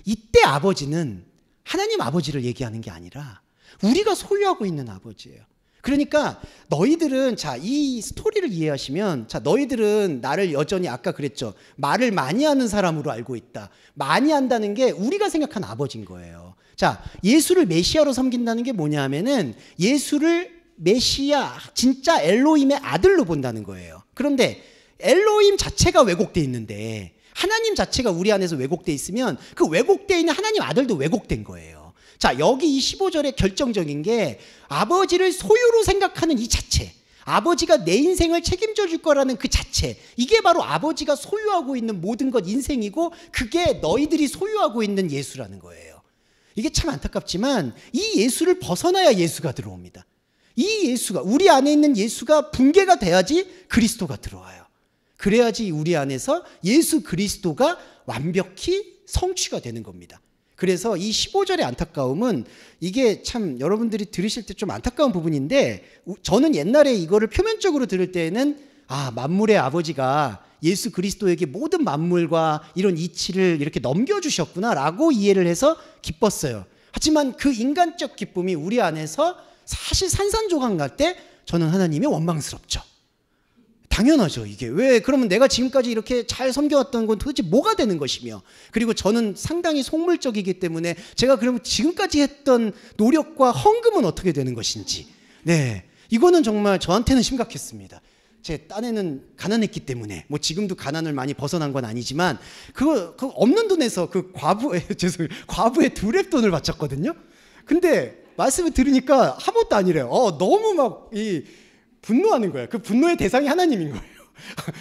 이때 아버지는 하나님 아버지를 얘기하는 게 아니라 우리가 소유하고 있는 아버지예요. 그러니까 너희들은 자 이 스토리를 이해하시면 자 너희들은 나를 여전히 아까 그랬죠. 말을 많이 하는 사람으로 알고 있다. 많이 한다는 게 우리가 생각한 아버지인 거예요. 자 예수를 메시아로 섬긴다는 게 뭐냐 하면은 예수를 메시아 진짜 엘로힘의 아들로 본다는 거예요. 그런데 엘로힘 자체가 왜곡돼 있는데 하나님 자체가 우리 안에서 왜곡돼 있으면 그 왜곡돼 있는 하나님 아들도 왜곡된 거예요. 자 여기 이 15절에 결정적인 게 아버지를 소유로 생각하는 이 자체, 아버지가 내 인생을 책임져 줄 거라는 그 자체, 이게 바로 아버지가 소유하고 있는 모든 것 인생이고 그게 너희들이 소유하고 있는 예수라는 거예요. 이게 참 안타깝지만 이 예수를 벗어나야 예수가 들어옵니다. 이 예수가 우리 안에 있는 예수가 붕괴가 돼야지 그리스도가 들어와요. 그래야지 우리 안에서 예수 그리스도가 완벽히 성취가 되는 겁니다. 그래서 이 15절의 안타까움은 이게 참 여러분들이 들으실 때 좀 안타까운 부분인데 저는 옛날에 이거를 표면적으로 들을 때에는 아 만물의 아버지가 예수 그리스도에게 모든 만물과 이런 이치를 이렇게 넘겨주셨구나 라고 이해를 해서 기뻤어요. 하지만 그 인간적 기쁨이 우리 안에서 사실 산산조각 날 때 저는 하나님이 원망스럽죠. 당연하죠. 이게 왜 그러면 내가 지금까지 이렇게 잘 섬겨왔던 건 도대체 뭐가 되는 것이며, 그리고 저는 상당히 속물적이기 때문에 제가 그러면 지금까지 했던 노력과 헌금은 어떻게 되는 것인지, 네 이거는 정말 저한테는 심각했습니다. 제 딴에는 가난했기 때문에 뭐 지금도 가난을 많이 벗어난 건 아니지만 그 없는 돈에서 그 과부의 과부의 두랩돈을 바쳤거든요. 근데 말씀을 들으니까 아무것도 아니래요. 너무 막 분노하는 거예요. 그 분노의 대상이 하나님인 거예요.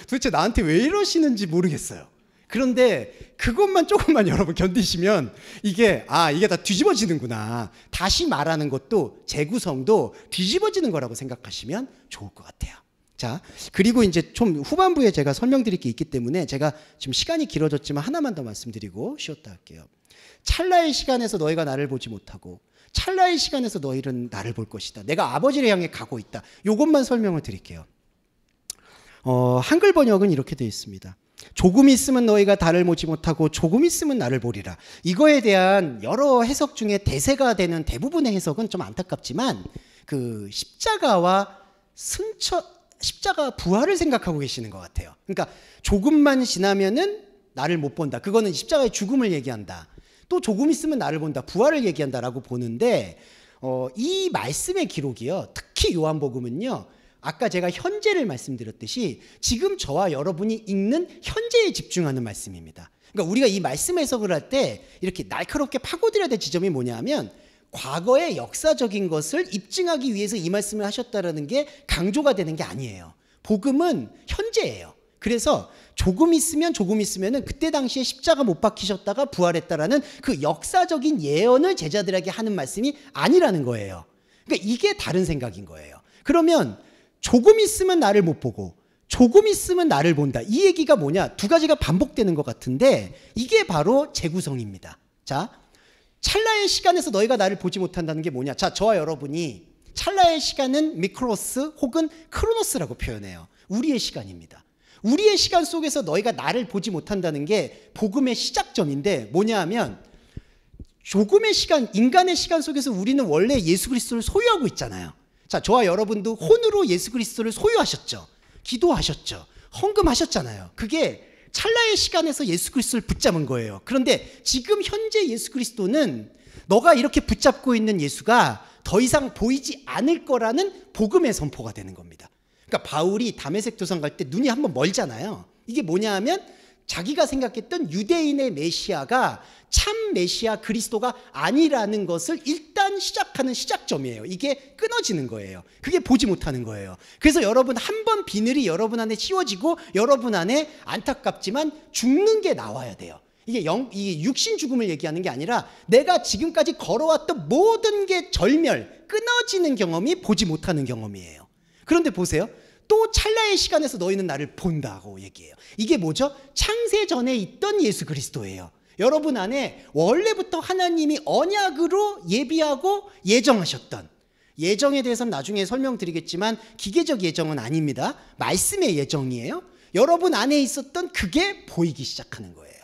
도대체 나한테 왜 이러시는지 모르겠어요. 그런데 그것만 조금만 여러분 견디시면 이게 다 뒤집어지는구나. 다시 말하는 것도 재구성도 뒤집어지는 거라고 생각하시면 좋을 것 같아요. 자, 그리고 이제 좀 후반부에 제가 설명드릴 게 있기 때문에 제가 지금 시간이 길어졌지만 하나만 더 말씀드리고 쉬었다 할게요. 찰나의 시간에서 너희가 나를 보지 못하고 찰나의 시간에서 너희는 나를 볼 것이다. 내가 아버지를 향해 가고 있다. 이것만 설명을 드릴게요. 한글 번역은 이렇게 되어 있습니다. 조금 있으면 너희가 달을 보지 못하고 조금 있으면 나를 보리라. 이거에 대한 여러 해석 중에 대세가 되는 대부분의 해석은 좀 안타깝지만 그 십자가 부활을 생각하고 계시는 것 같아요. 그러니까 조금만 지나면은 나를 못 본다. 그거는 십자가의 죽음을 얘기한다. 또 조금 있으면 나를 본다. 부활을 얘기한다라고 보는데 이 말씀의 기록이요. 특히 요한복음은요. 아까 제가 현재를 말씀드렸듯이 지금 저와 여러분이 읽는 현재에 집중하는 말씀입니다. 그러니까 우리가 이 말씀 해석을 할 때 이렇게 날카롭게 파고들어야 될 지점이 뭐냐면 과거의 역사적인 것을 입증하기 위해서 이 말씀을 하셨다라는 게 강조가 되는 게 아니에요. 복음은 현재예요. 그래서 조금 있으면은 그때 당시에 십자가 못 박히셨다가 부활했다라는 그 역사적인 예언을 제자들에게 하는 말씀이 아니라는 거예요. 그러니까 이게 다른 생각인 거예요. 그러면 조금 있으면 나를 못 보고 조금 있으면 나를 본다. 이 얘기가 뭐냐? 두 가지가 반복되는 것 같은데 이게 바로 재구성입니다. 자, 찰나의 시간에서 너희가 나를 보지 못한다는 게 뭐냐? 자, 저와 여러분이 찰나의 시간은 미크로스 혹은 크로노스라고 표현해요. 우리의 시간입니다. 우리의 시간 속에서 너희가 나를 보지 못한다는 게 복음의 시작점인데 뭐냐 하면 조금의 시간, 인간의 시간 속에서 우리는 원래 예수 그리스도를 소유하고 있잖아요. 자, 저와 여러분도 혼으로 예수 그리스도를 소유하셨죠. 기도하셨죠. 헌금하셨잖아요. 그게 찰나의 시간에서 예수 그리스도를 붙잡은 거예요. 그런데 지금 현재 예수 그리스도는 너가 이렇게 붙잡고 있는 예수가 더 이상 보이지 않을 거라는 복음의 선포가 되는 겁니다. 그러니까 바울이 다메섹 도상 갈 때 눈이 한번 멀잖아요. 이게 뭐냐 하면 자기가 생각했던 유대인의 메시아가 참 메시아 그리스도가 아니라는 것을 일단 시작하는 시작점이에요. 이게 끊어지는 거예요. 그게 보지 못하는 거예요. 그래서 여러분 한 번 비늘이 여러분 안에 씌워지고 여러분 안에 안타깝지만 죽는 게 나와야 돼요. 이게 육신 죽음을 얘기하는 게 아니라 내가 지금까지 걸어왔던 모든 게 절멸, 끊어지는 경험이 보지 못하는 경험이에요. 그런데 보세요. 또 찰나의 시간에서 너희는 나를 본다고 얘기해요. 이게 뭐죠? 창세 전에 있던 예수 그리스도예요. 여러분 안에 원래부터 하나님이 언약으로 예비하고 예정하셨던, 예정에 대해서는 나중에 설명드리겠지만 기계적 예정은 아닙니다. 말씀의 예정이에요. 여러분 안에 있었던 그게 보이기 시작하는 거예요.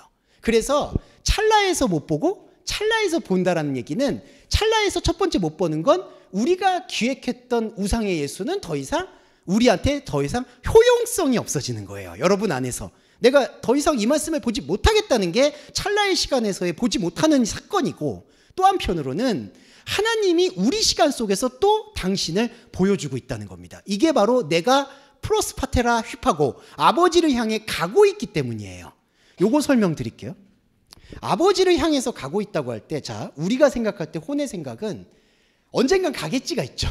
그래서 찰나에서 못 보고 찰나에서 본다라는 얘기는 찰나에서 첫 번째 못 보는 건 우리가 기획했던 우상의 예수는 더 이상 우리한테 더 이상 효용성이 없어지는 거예요. 여러분 안에서 내가 더 이상 이 말씀을 보지 못하겠다는 게 찰나의 시간에서의 보지 못하는 사건이고, 또 한편으로는 하나님이 우리 시간 속에서 또 당신을 보여주고 있다는 겁니다. 이게 바로 내가 프로스파테라 휘파고 아버지를 향해 가고 있기 때문이에요. 요거 설명드릴게요. 아버지를 향해서 가고 있다고 할 때, 자, 우리가 생각할 때 혼의 생각은 언젠간 가겠지가 있죠.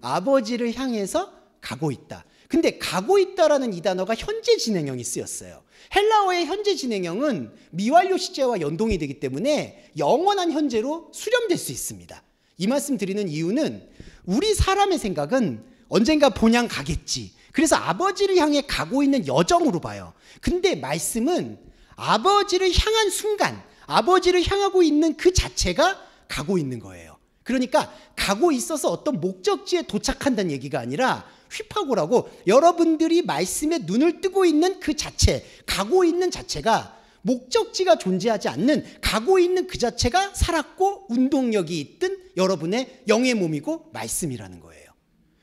아버지를 향해서 가고 있다. 근데 가고 있다라는 이 단어가 현재 진행형이 쓰였어요. 헬라어의 현재 진행형은 미완료 시제와 연동이 되기 때문에 영원한 현재로 수렴될 수 있습니다. 이 말씀 드리는 이유는 우리 사람의 생각은 언젠가 본향 가겠지. 그래서 아버지를 향해 가고 있는 여정으로 봐요. 근데 말씀은 아버지를 향한 순간, 아버지를 향하고 있는 그 자체가 가고 있는 거예요. 그러니까 가고 있어서 어떤 목적지에 도착한다는 얘기가 아니라 휘파고라고 여러분들이 말씀에 눈을 뜨고 있는 그 자체, 가고 있는 자체가 목적지가 존재하지 않는, 가고 있는 그 자체가 살았고 운동력이 있던 여러분의 영의 몸이고 말씀이라는 거예요.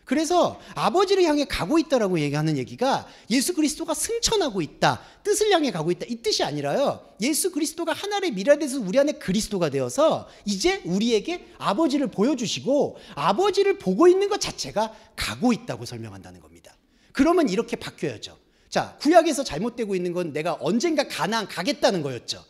그래서 아버지를 향해 가고 있다라고 얘기하는 얘기가 예수 그리스도가 승천하고 있다, 뜻을 향해 가고 있다, 이 뜻이 아니라요. 예수 그리스도가 하나의 미라돼서 우리 안에 그리스도가 되어서 이제 우리에게 아버지를 보여주시고 아버지를 보고 있는 것 자체가 가고 있다고 설명한다는 겁니다. 그러면 이렇게 바뀌어야죠. 자, 구약에서 잘못되고 있는 건 내가 언젠가 가나안 가겠다는 거였죠.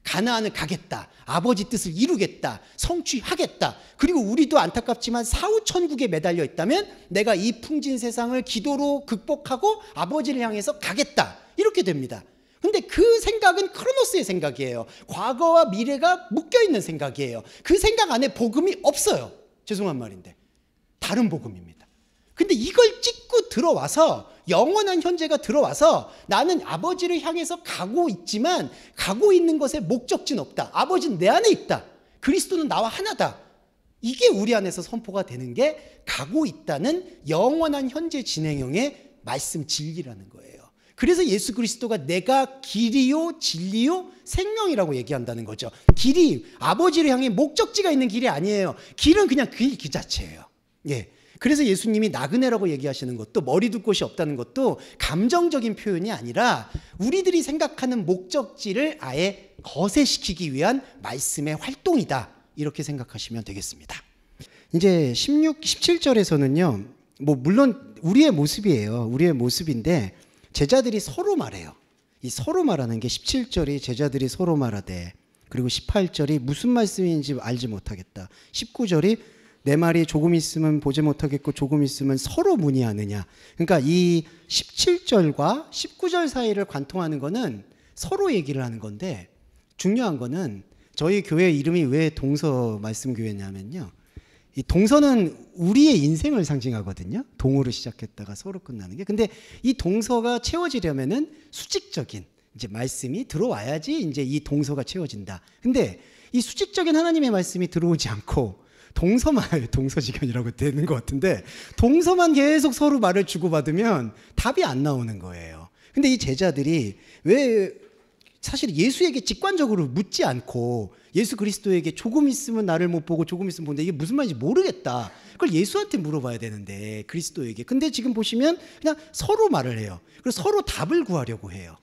가나안을 가겠다, 아버지 뜻을 이루겠다, 성취하겠다. 그리고 우리도 안타깝지만 사후천국에 매달려 있다면 내가 이 풍진 세상을 기도로 극복하고 아버지를 향해서 가겠다, 이렇게 됩니다. 근데 그 생각은 크로노스의 생각이에요. 과거와 미래가 묶여있는 생각이에요. 그 생각 안에 복음이 없어요. 죄송한 말인데 다른 복음입니다. 근데 이걸 찍고 들어와서 영원한 현재가 들어와서 나는 아버지를 향해서 가고 있지만 가고 있는 것에 목적지는 없다. 아버지는 내 안에 있다. 그리스도는 나와 하나다. 이게 우리 안에서 선포가 되는 게 가고 있다는 영원한 현재 진행형의 말씀 진리라는 거예요. 그래서 예수 그리스도가 내가 길이요 진리요 생명이라고 얘기한다는 거죠. 길이 아버지를 향해 목적지가 있는 길이 아니에요. 길은 그냥 길 그 자체예요. 예. 그래서 예수님이 나그네라고 얘기하시는 것도 머리 둘 곳이 없다는 것도 감정적인 표현이 아니라 우리들이 생각하는 목적지를 아예 거세시키기 위한 말씀의 활동이다. 이렇게 생각하시면 되겠습니다. 이제 17절에서는요. 뭐 물론 우리의 모습이에요. 우리의 모습인데 제자들이 서로 말해요. 이 서로 말하는 게 17절이 제자들이 서로 말하되, 그리고 18절이 무슨 말씀인지 알지 못하겠다. 19절이 내 말이 조금 있으면 보지 못하겠고 조금 있으면 서로 문의하느냐. 그러니까 이 17절과 19절 사이를 관통하는 거는 서로 얘기를 하는 건데, 중요한 거는 저희 교회 이름이 왜 동서 말씀교회냐면요. 이 동서는 우리의 인생을 상징하거든요. 동으로 시작했다가 서로 끝나는 게. 근데 이 동서가 채워지려면은 수직적인 이제 말씀이 들어와야지 이제 이 동서가 채워진다. 근데 이 수직적인 하나님의 말씀이 들어오지 않고 동서만 동서지간이라고 되는 것 같은데, 동서만 계속 서로 말을 주고받으면 답이 안 나오는 거예요. 근데 이 제자들이 왜 사실 예수에게 직관적으로 묻지 않고 예수 그리스도에게 조금 있으면 나를 못 보고 조금 있으면 본다, 이게 무슨 말인지 모르겠다, 그걸 예수한테 물어봐야 되는데 그리스도에게. 근데 지금 보시면 그냥 서로 말을 해요. 그래서 서로 답을 구하려고 해요.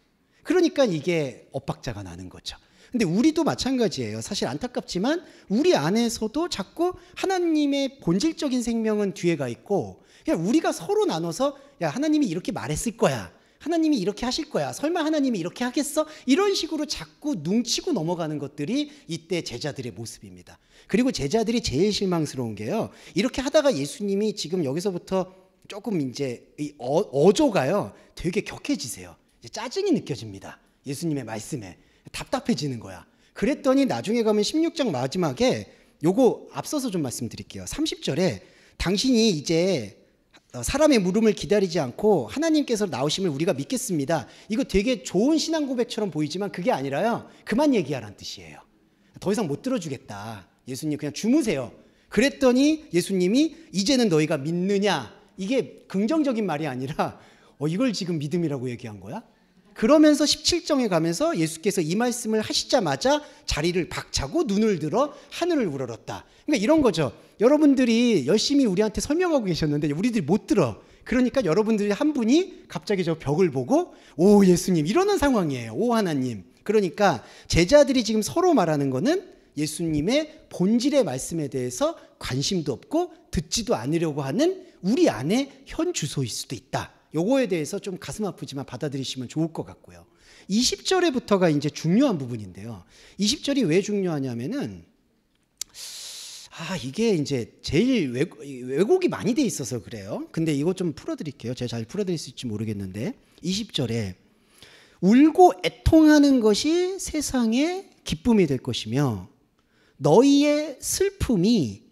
그러니까 이게 엇박자가 나는 거죠. 근데 우리도 마찬가지예요. 사실 안타깝지만 우리 안에서도 자꾸 하나님의 본질적인 생명은 뒤에 가 있고, 그냥 우리가 서로 나눠서 야 하나님이 이렇게 말했을 거야, 하나님이 이렇게 하실 거야, 설마 하나님이 이렇게 하겠어? 이런 식으로 자꾸 눈치고 넘어가는 것들이 이때 제자들의 모습입니다. 그리고 제자들이 제일 실망스러운 게요, 이렇게 하다가 예수님이 지금 여기서부터 조금 이제 이 어조가요 되게 격해지세요. 이제 짜증이 느껴집니다. 예수님의 말씀에 답답해지는 거야. 그랬더니 나중에 가면 16장 마지막에 요거 앞서서 좀 말씀드릴게요. 30절에 당신이 이제 사람의 물음을 기다리지 않고 하나님께서 나오심을 우리가 믿겠습니다. 이거 되게 좋은 신앙 고백처럼 보이지만 그게 아니라요, 그만 얘기하라는 뜻이에요. 더 이상 못 들어주겠다. 예수님 그냥 주무세요. 그랬더니 예수님이 이제는 너희가 믿느냐, 이게 긍정적인 말이 아니라 이걸 지금 믿음이라고 얘기한 거야? 그러면서 17장에 가면서 예수께서 이 말씀을 하시자마자 자리를 박차고 눈을 들어 하늘을 우러렀다. 그러니까 이런 거죠. 여러분들이 열심히 우리한테 설명하고 계셨는데 우리들이 못 들어. 그러니까 여러분들이 한 분이 갑자기 저 벽을 보고 오 예수님 이러는 상황이에요. 오 하나님. 그러니까 제자들이 지금 서로 말하는 거는 예수님의 본질의 말씀에 대해서 관심도 없고 듣지도 않으려고 하는 우리 안에 현 주소일 수도 있다. 요거에 대해서 좀 가슴 아프지만 받아들이시면 좋을 것 같고요. 20절에부터가 이제 중요한 부분인데요. 20절이 왜 중요하냐면은 이게 이제 제일 왜곡이 많이 돼 있어서 그래요. 근데 이거 좀 풀어드릴게요. 제가 잘 풀어드릴 수 있을지 모르겠는데 20절에 울고 애통하는 것이 세상의 기쁨이 될 것이며 너희의 슬픔이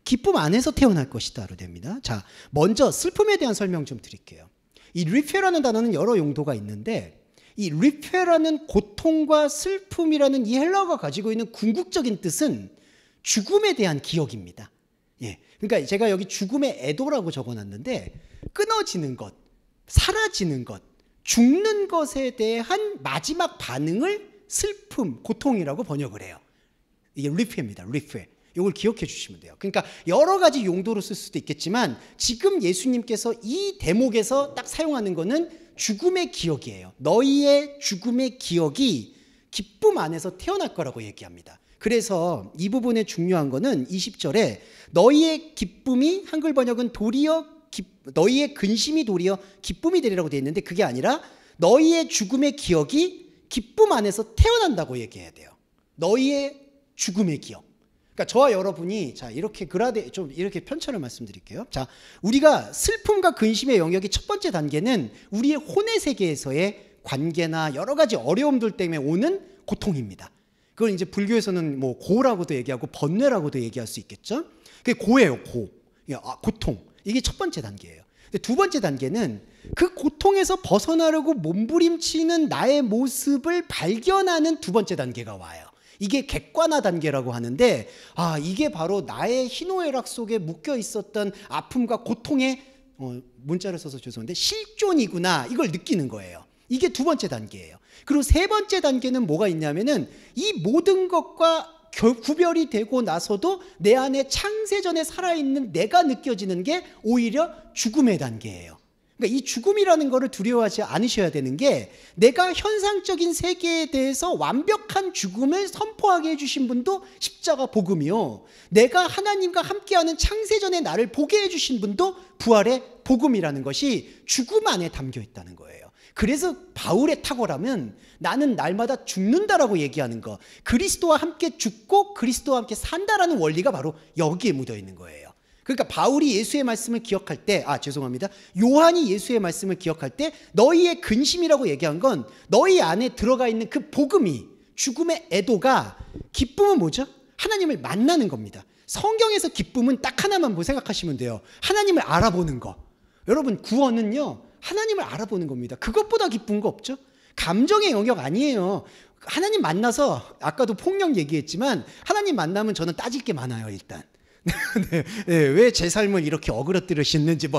기쁨 안에서 태어날 것이다로 됩니다. 자, 먼저 슬픔에 대한 설명 좀 드릴게요. 이 리페라는 단어는 여러 용도가 있는데 이 리페라는 고통과 슬픔이라는 이 헬라어가 가지고 있는 궁극적인 뜻은 죽음에 대한 기억입니다. 예, 그러니까 제가 여기 죽음의 애도라고 적어놨는데 끊어지는 것, 사라지는 것, 죽는 것에 대한 마지막 반응을 슬픔, 고통이라고 번역을 해요. 이게 리페입니다. 리페. 이걸 기억해 주시면 돼요. 그러니까 여러 가지 용도로 쓸 수도 있겠지만 지금 예수님께서 이 대목에서 딱 사용하는 거는 죽음의 기억이에요. 너희의 죽음의 기억이 기쁨 안에서 태어날 거라고 얘기합니다. 그래서 이 부분에 중요한 거는 20절에 너희의 기쁨이 한글 번역은 도리어 너희의 근심이 도리어 기쁨이 되리라고 되어 있는데 그게 아니라 너희의 죽음의 기억이 기쁨 안에서 태어난다고 얘기해야 돼요. 너희의 죽음의 기억. 그러니까 저와 여러분이 자 이렇게 좀 이렇게 편차를 말씀드릴게요. 자, 우리가 슬픔과 근심의 영역이 첫 번째 단계는 우리의 혼의 세계에서의 관계나 여러 가지 어려움들 때문에 오는 고통입니다. 그걸 이제 불교에서는 뭐 고라고도 얘기하고 번뇌라고도 얘기할 수 있겠죠. 그게 고예요, 고. 고통. 이게 첫 번째 단계예요. 근데 두 번째 단계는 그 고통에서 벗어나려고 몸부림치는 나의 모습을 발견하는 두 번째 단계가 와요. 이게 객관화 단계라고 하는데 이게 바로 나의 희노애락 속에 묶여 있었던 아픔과 고통의 문자를 써서 죄송한데 실존이구나 이걸 느끼는 거예요. 이게 두 번째 단계예요. 그리고 세 번째 단계는 뭐가 있냐면은 이 모든 것과 구별이 되고 나서도 내 안에 창세전에 살아있는 내가 느껴지는 게 오히려 죽음의 단계예요. 그러니까 이 죽음이라는 거를 두려워하지 않으셔야 되는 게 내가 현상적인 세계에 대해서 완벽한 죽음을 선포하게 해주신 분도 십자가 복음이요. 내가 하나님과 함께하는 창세전의 나를 보게 해주신 분도 부활의 복음이라는 것이 죽음 안에 담겨 있다는 거예요. 그래서 바울의 탁월함은 나는 날마다 죽는다라고 얘기하는 거, 그리스도와 함께 죽고 그리스도와 함께 산다라는 원리가 바로 여기에 묻어 있는 거예요. 그러니까 바울이 예수의 말씀을 기억할 때, 요한이 예수의 말씀을 기억할 때 너희의 근심이라고 얘기한 건 너희 안에 들어가 있는 그 복음이, 죽음의 애도가, 기쁨은 뭐죠? 하나님을 만나는 겁니다. 성경에서 기쁨은 딱 하나만 생각하시면 돼요. 하나님을 알아보는 거. 여러분, 구원은요, 하나님을 알아보는 겁니다. 그것보다 기쁜 거 없죠? 감정의 영역 아니에요. 하나님 만나서, 아까도 폭력 얘기했지만 하나님 만나면 저는 따질 게 많아요. 일단 왜 제 삶을 이렇게 어그러뜨리셨는지,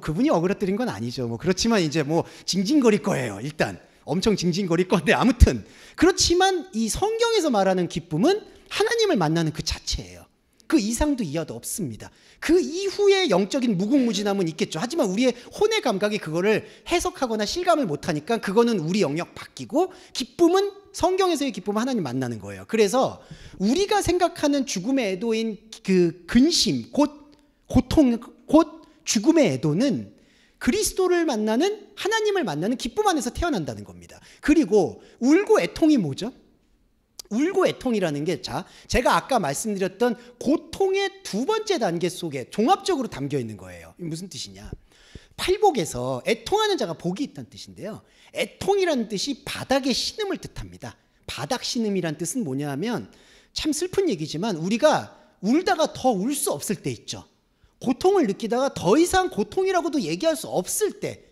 그분이 어그러뜨린 건 아니죠. 그렇지만 이제 징징거릴 거예요. 일단 엄청 징징거릴 건데, 아무튼 그렇지만 이 성경에서 말하는 기쁨은 하나님을 만나는 그 자체예요. 그 이상도 이하도 없습니다. 그 이후에 영적인 무궁무진함은 있겠죠. 하지만 우리의 혼의 감각이 그거를 해석하거나 실감을 못하니까 그거는 우리 영역 바뀌고, 기쁨은, 성경에서의 기쁨은 하나님 만나는 거예요. 그래서 우리가 생각하는 죽음의 애도인 그 근심, 곧 고통, 곧 죽음의 애도는 그리스도를 만나는, 하나님을 만나는 기쁨 안에서 태어난다는 겁니다. 그리고 울고 애통이 뭐죠? 울고 애통이라는 게, 제가 아까 말씀드렸던 고통의 두 번째 단계 속에 종합적으로 담겨 있는 거예요. 무슨 뜻이냐? 팔복에서 애통하는 자가 복이 있다는 뜻인데요. 애통이라는 뜻이 바닥의 신음을 뜻합니다. 바닥 신음이라는 뜻은 뭐냐 하면, 참 슬픈 얘기지만 우리가 울다가 더 울 수 없을 때 있죠. 고통을 느끼다가 더 이상 고통이라고도 얘기할 수 없을 때,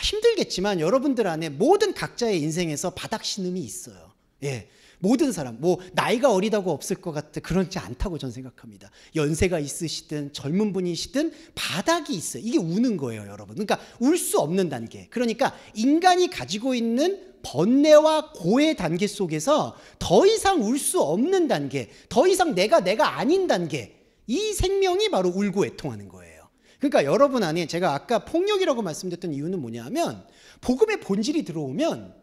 힘들겠지만 여러분들 안에 모든 각자의 인생에서 바닥 신음이 있어요. 예. 모든 사람, 나이가 어리다고 없을 것 같아, 그렇지 않다고 저는 생각합니다. 연세가 있으시든 젊은 분이시든 바닥이 있어요. 이게 우는 거예요, 여러분. 그러니까 울 수 없는 단계. 그러니까 인간이 가지고 있는 번뇌와 고의 단계 속에서 더 이상 울 수 없는 단계, 더 이상 내가 아닌 단계, 이 생명이 바로 울고 애통하는 거예요. 그러니까 여러분 안에, 제가 아까 폭력이라고 말씀드렸던 이유는 뭐냐 하면, 복음의 본질이 들어오면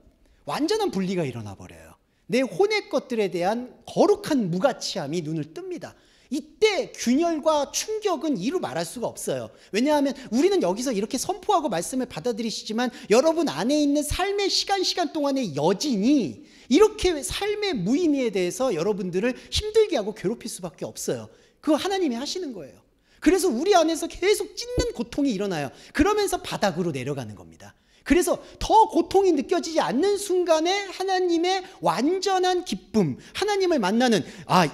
완전한 분리가 일어나 버려요. 내 혼의 것들에 대한 거룩한 무가치함이 눈을 뜹니다. 이때 균열과 충격은 이루 말할 수가 없어요. 왜냐하면 우리는 여기서 이렇게 선포하고 말씀을 받아들이시지만 여러분 안에 있는 삶의 시간 동안의 여진이 이렇게 삶의 무의미에 대해서 여러분들을 힘들게 하고 괴롭힐 수밖에 없어요. 그거 하나님이 하시는 거예요. 그래서 우리 안에서 계속 찢는 고통이 일어나요. 그러면서 바닥으로 내려가는 겁니다. 그래서 더 고통이 느껴지지 않는 순간에 하나님의 완전한 기쁨, 하나님을 만나는,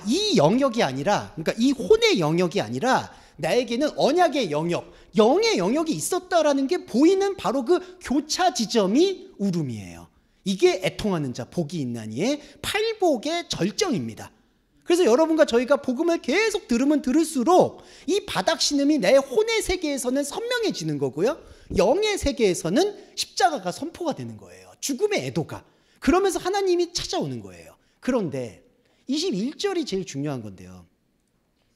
이 영역이 아니라, 그러니까 이 혼의 영역이 아니라 나에게는 언약의 영역, 영의 영역이 있었다라는 게 보이는 바로 그 교차 지점이 울음이에요. 이게 애통하는 자, 복이 있나니의 팔복의 절정입니다. 그래서 여러분과 저희가 복음을 계속 들으면 들을수록 이 바닥 신음이 내 혼의 세계에서는 선명해지는 거고요, 영의 세계에서는 십자가가 선포가 되는 거예요. 죽음의 애도가. 그러면서 하나님이 찾아오는 거예요. 그런데 21절이 제일 중요한 건데요.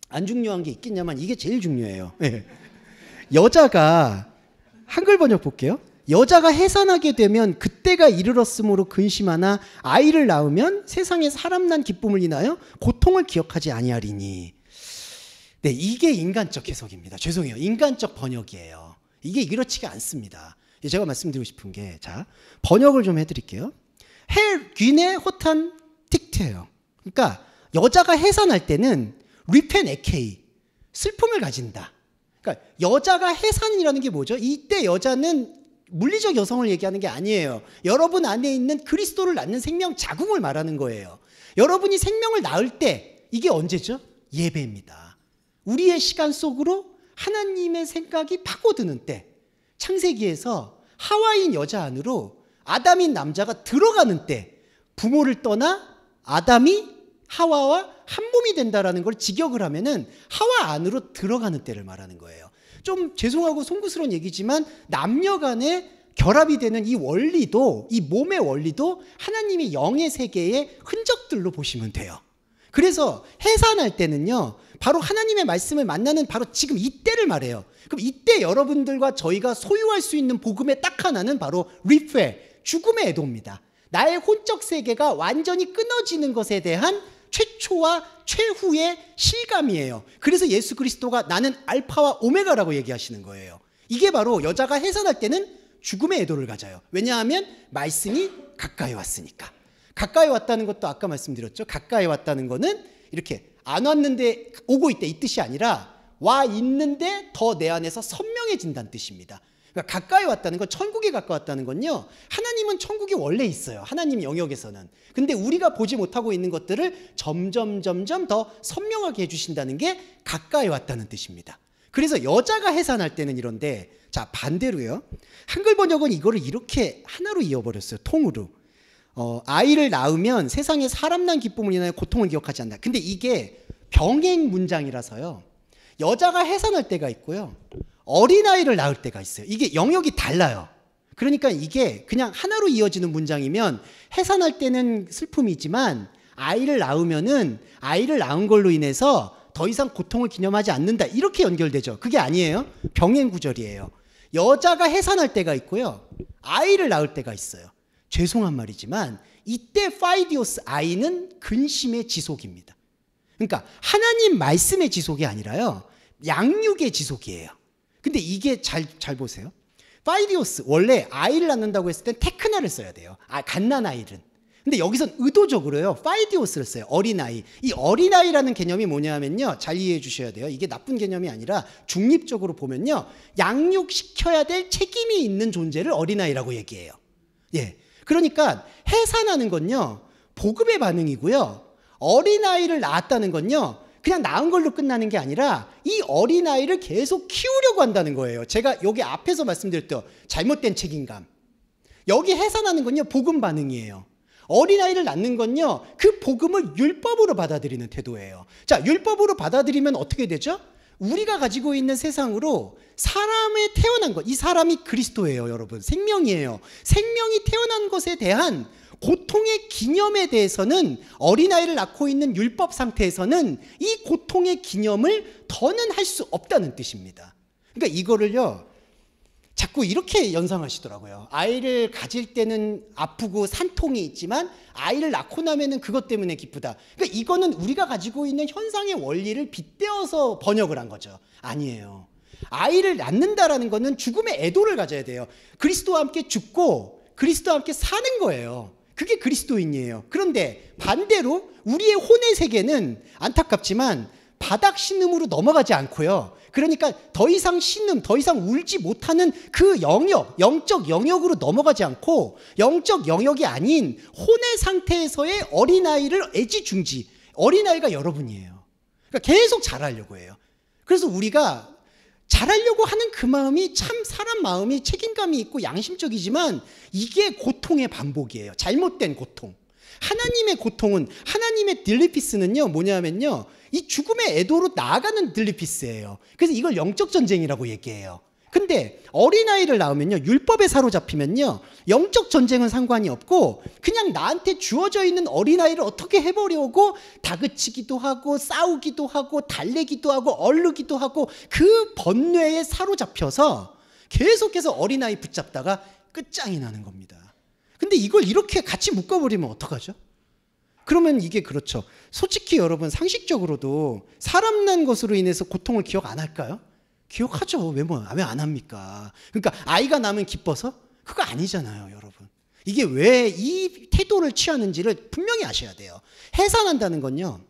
안 중요한 게 있겠냐만 이게 제일 중요해요. 네. 여자가, 한글 번역 볼게요. 여자가 해산하게 되면 그때가 이르렀으므로 근심하나 아이를 낳으면 세상에 사람 난 기쁨을 인하여 고통을 기억하지 아니하리니. 네, 이게 인간적 해석입니다. 죄송해요. 인간적 번역이에요. 이게 그렇지가 않습니다. 제가 말씀드리고 싶은 게, 번역을 좀 해드릴게요. 귀네 호탄 틱트예요. 그러니까 여자가 해산할 때는 리펜 에케이, 슬픔을 가진다. 그러니까 여자가 해산이라는 게 뭐죠? 이때 여자는 물리적 여성을 얘기하는 게 아니에요. 여러분 안에 있는 그리스도를 낳는 생명 자궁을 말하는 거예요. 여러분이 생명을 낳을 때, 이게 언제죠? 예배입니다. 우리의 시간 속으로 하나님의 생각이 파고드는 때, 창세기에서 하와인 여자 안으로 아담인 남자가 들어가는 때, 부모를 떠나 아담이 하와와 한 몸이 된다라는 걸 직역을 하면은 하와 안으로 들어가는 때를 말하는 거예요. 좀 죄송하고 송구스러운 얘기지만 남녀 간에 결합이 되는 이 원리도, 이 몸의 원리도 하나님의 영의 세계의 흔적들로 보시면 돼요. 그래서 해산할 때는요, 바로 하나님의 말씀을 만나는 바로 지금 이때를 말해요. 그럼 이때 여러분들과 저희가 소유할 수 있는 복음의 딱 하나는 바로 리페, 죽음의 애도입니다. 나의 혼적 세계가 완전히 끊어지는 것에 대한 최초와 최후의 실감이에요. 그래서 예수 그리스도가 나는 알파와 오메가라고 얘기하시는 거예요. 이게 바로 여자가 해산할 때는 죽음의 애도를 가져요. 왜냐하면 말씀이 가까이 왔으니까. 가까이 왔다는 것도 아까 말씀드렸죠. 가까이 왔다는 거는 이렇게 안 왔는데 오고 있다 이 뜻이 아니라 와 있는데 더 내 안에서 선명해진다는 뜻입니다. 그러니까 가까이 왔다는 건, 천국에 가까웠다는 건요, 하나님은 천국이 원래 있어요. 하나님 영역에서는. 근데 우리가 보지 못하고 있는 것들을 점점 더 선명하게 해주신다는 게 가까이 왔다는 뜻입니다. 그래서 여자가 해산할 때는 이런데, 자 반대로요, 한글 번역은 이거를 이렇게 하나로 이어버렸어요. 통으로. 아이를 낳으면 세상에 사람 난 기쁨을 인하여 고통을 기억하지 않는다. 근데 이게 병행 문장이라서요, 여자가 해산할 때가 있고요, 어린아이를 낳을 때가 있어요. 이게 영역이 달라요. 그러니까 이게 그냥 하나로 이어지는 문장이면 해산할 때는 슬픔이지만 아이를 낳으면은 아이를 낳은 걸로 인해서 더 이상 고통을 기념하지 않는다, 이렇게 연결되죠. 그게 아니에요. 병행 구절이에요. 여자가 해산할 때가 있고요, 아이를 낳을 때가 있어요. 죄송한 말이지만 이때 파이디오스, 아이는 근심의 지속입니다. 그러니까 하나님 말씀의 지속이 아니라요, 양육의 지속이에요. 근데 이게 잘 보세요. 파이디오스, 원래 아이를 낳는다고 했을 땐 테크나를 써야 돼요. 갓난아이는. 근데 여기선 의도적으로요, 파이디오스를 써요. 어린아이. 이 어린아이라는 개념이 뭐냐면요, 잘 이해해 주셔야 돼요. 이게 나쁜 개념이 아니라 중립적으로 보면요, 양육시켜야 될 책임이 있는 존재를 어린아이라고 얘기해요. 예. 그러니까 해산하는 건요, 복음의 반응이고요, 어린아이를 낳았다는 건요, 그냥 낳은 걸로 끝나는 게 아니라 이 어린아이를 계속 키우려고 한다는 거예요. 제가 여기 앞에서 말씀드렸던 잘못된 책임감. 여기 해산하는 건요, 복음 반응이에요. 어린아이를 낳는 건요, 그 복음을 율법으로 받아들이는 태도예요. 자, 율법으로 받아들이면 어떻게 되죠? 우리가 가지고 있는 세상으로 사람이 태어난 것, 이 사람이 그리스도예요, 여러분. 생명이에요. 생명이 태어난 것에 대한 고통의 기념에 대해서는, 어린아이를 낳고 있는 율법 상태에서는 이 고통의 기념을 더는 할 수 없다는 뜻입니다. 그러니까 이거를요, 자꾸 이렇게 연상하시더라고요. 아이를 가질 때는 아프고 산통이 있지만 아이를 낳고 나면은 그것 때문에 기쁘다. 그러니까 이거는 우리가 가지고 있는 현상의 원리를 빗대어서 번역을 한 거죠. 아니에요. 아이를 낳는다라는 거는 죽음의 애도를 가져야 돼요. 그리스도와 함께 죽고 그리스도와 함께 사는 거예요. 그게 그리스도인이에요. 그런데 반대로 우리의 혼의 세계는 안타깝지만 바닥 신음으로 넘어가지 않고요, 그러니까 더 이상 신음, 더 이상 울지 못하는 그 영역, 영적 영역으로 넘어가지 않고 영적 영역이 아닌 혼의 상태에서의 어린아이를 애지중지, 어린아이가 여러분이에요. 그러니까 계속 자라려고 해요. 그래서 우리가 잘하려고 하는 그 마음이 참 사람 마음이 책임감이 있고 양심적이지만 이게 고통의 반복이에요. 잘못된 고통. 하나님의 고통은, 하나님의 딜리피스는요, 뭐냐면요, 이 죽음의 애도로 나아가는 딜리피스예요. 그래서 이걸 영적 전쟁이라고 얘기해요. 근데 어린아이를 낳으면요, 율법에 사로잡히면요, 영적 전쟁은 상관이 없고 그냥 나한테 주어져 있는 어린아이를 어떻게 해보려고 다그치기도 하고 싸우기도 하고 달래기도 하고 얼르기도 하고 그 번뇌에 사로잡혀서 계속해서 어린아이 붙잡다가 끝장이 나는 겁니다. 근데 이걸 이렇게 같이 묶어버리면 어떡하죠? 그러면 이게 그렇죠. 솔직히 여러분, 상식적으로도 사람 난 것으로 인해서 고통을 기억 안 할까요? 기억하죠. 왜 안 합니까? 그러니까 아이가 나면 기뻐서? 그거 아니잖아요, 여러분. 이게 왜 이 태도를 취하는지를 분명히 아셔야 돼요. 해산한다는 건요,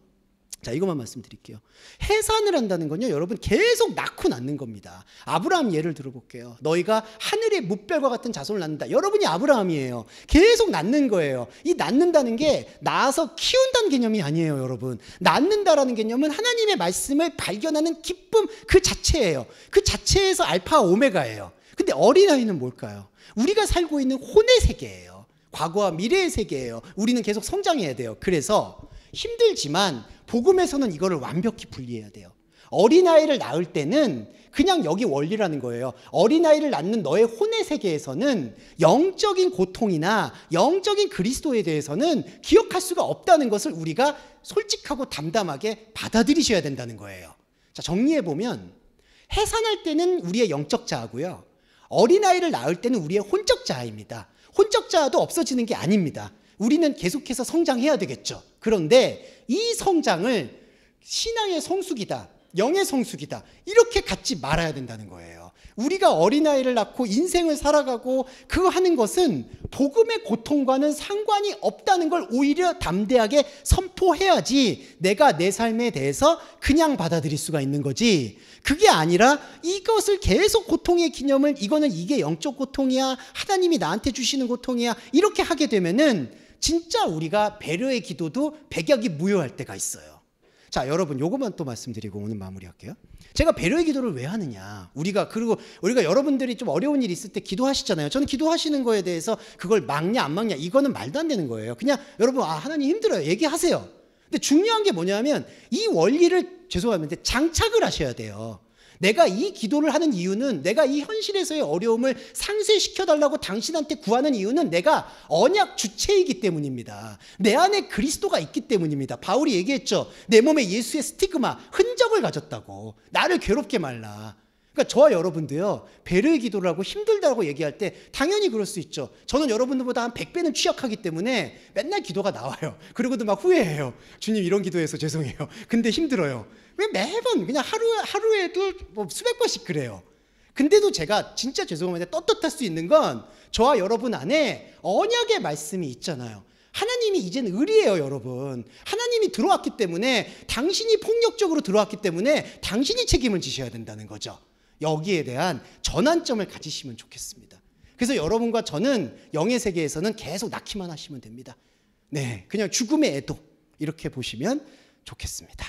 자, 이것만 말씀드릴게요. 해산을 한다는 건요, 여러분, 계속 낳고 낳는 겁니다. 아브라함 예를 들어볼게요. 너희가 하늘의 뭇별과 같은 자손을 낳는다. 여러분이 아브라함이에요. 계속 낳는 거예요. 이 낳는다는 게 낳아서 키운다는 개념이 아니에요, 여러분. 낳는다라는 개념은 하나님의 말씀을 발견하는 기쁨 그 자체예요. 그 자체에서 알파 오메가예요. 근데 어린아이는 뭘까요? 우리가 살고 있는 혼의 세계예요. 과거와 미래의 세계예요. 우리는 계속 성장해야 돼요. 그래서 힘들지만 복음에서는 이거를 완벽히 분리해야 돼요. 어린아이를 낳을 때는 그냥 여기 원리라는 거예요. 어린아이를 낳는 너의 혼의 세계에서는 영적인 고통이나 영적인 그리스도에 대해서는 기억할 수가 없다는 것을 우리가 솔직하고 담담하게 받아들이셔야 된다는 거예요. 자, 정리해보면 해산할 때는 우리의 영적 자아고요. 어린아이를 낳을 때는 우리의 혼적 자아입니다. 혼적 자아도 없어지는 게 아닙니다. 우리는 계속해서 성장해야 되겠죠. 그런데 이 성장을 신앙의 성숙이다, 영의 성숙이다, 이렇게 갖지 말아야 된다는 거예요. 우리가 어린아이를 낳고 인생을 살아가고 그거 하는 것은 복음의 고통과는 상관이 없다는 걸 오히려 담대하게 선포해야지 내가 내 삶에 대해서 그냥 받아들일 수가 있는 거지. 그게 아니라 이것을 계속 고통의 기념을, 이거는 이게 영적 고통이야, 하나님이 나한테 주시는 고통이야, 이렇게 하게 되면은 진짜 우리가 배려의 기도도 백약이 무효할 때가 있어요. 자, 여러분, 요것만 또 말씀드리고 오늘 마무리할게요. 제가 배려의 기도를 왜 하느냐? 우리가 여러분들이 좀 어려운 일 있을 때 기도하시잖아요. 저는 기도하시는 거에 대해서 그걸 막냐 안 막냐 이거는 말도 안 되는 거예요. 그냥 여러분, 하나님 힘들어요, 얘기하세요. 근데 중요한 게 뭐냐면 이 원리를, 죄송합니다, 장착을 하셔야 돼요. 내가 이 기도를 하는 이유는, 내가 이 현실에서의 어려움을 상쇄시켜달라고 당신한테 구하는 이유는 내가 언약 주체이기 때문입니다. 내 안에 그리스도가 있기 때문입니다. 바울이 얘기했죠. 내 몸에 예수의 스티그마, 흔적을 가졌다고. 나를 괴롭게 말라. 그러니까 저와 여러분도요, 배려의 기도를 하고 힘들다고 얘기할 때 당연히 그럴 수 있죠. 저는 여러분들보다 한 100배는 취약하기 때문에 맨날 기도가 나와요. 그리고도 막 후회해요. 주님, 이런 기도해서 죄송해요. 근데 힘들어요. 왜 매번 그냥 하루에도 뭐 수백 번씩 그래요. 근데도 제가 진짜 죄송합니다, 떳떳할 수 있는 건 저와 여러분 안에 언약의 말씀이 있잖아요. 하나님이 이젠 의리예요, 여러분. 하나님이 들어왔기 때문에, 당신이 폭력적으로 들어왔기 때문에 당신이 책임을 지셔야 된다는 거죠. 여기에 대한 전환점을 가지시면 좋겠습니다. 그래서 여러분과 저는 영의 세계에서는 계속 낳기만 하시면 됩니다. 네, 그냥 죽음의 애도 이렇게 보시면 좋겠습니다.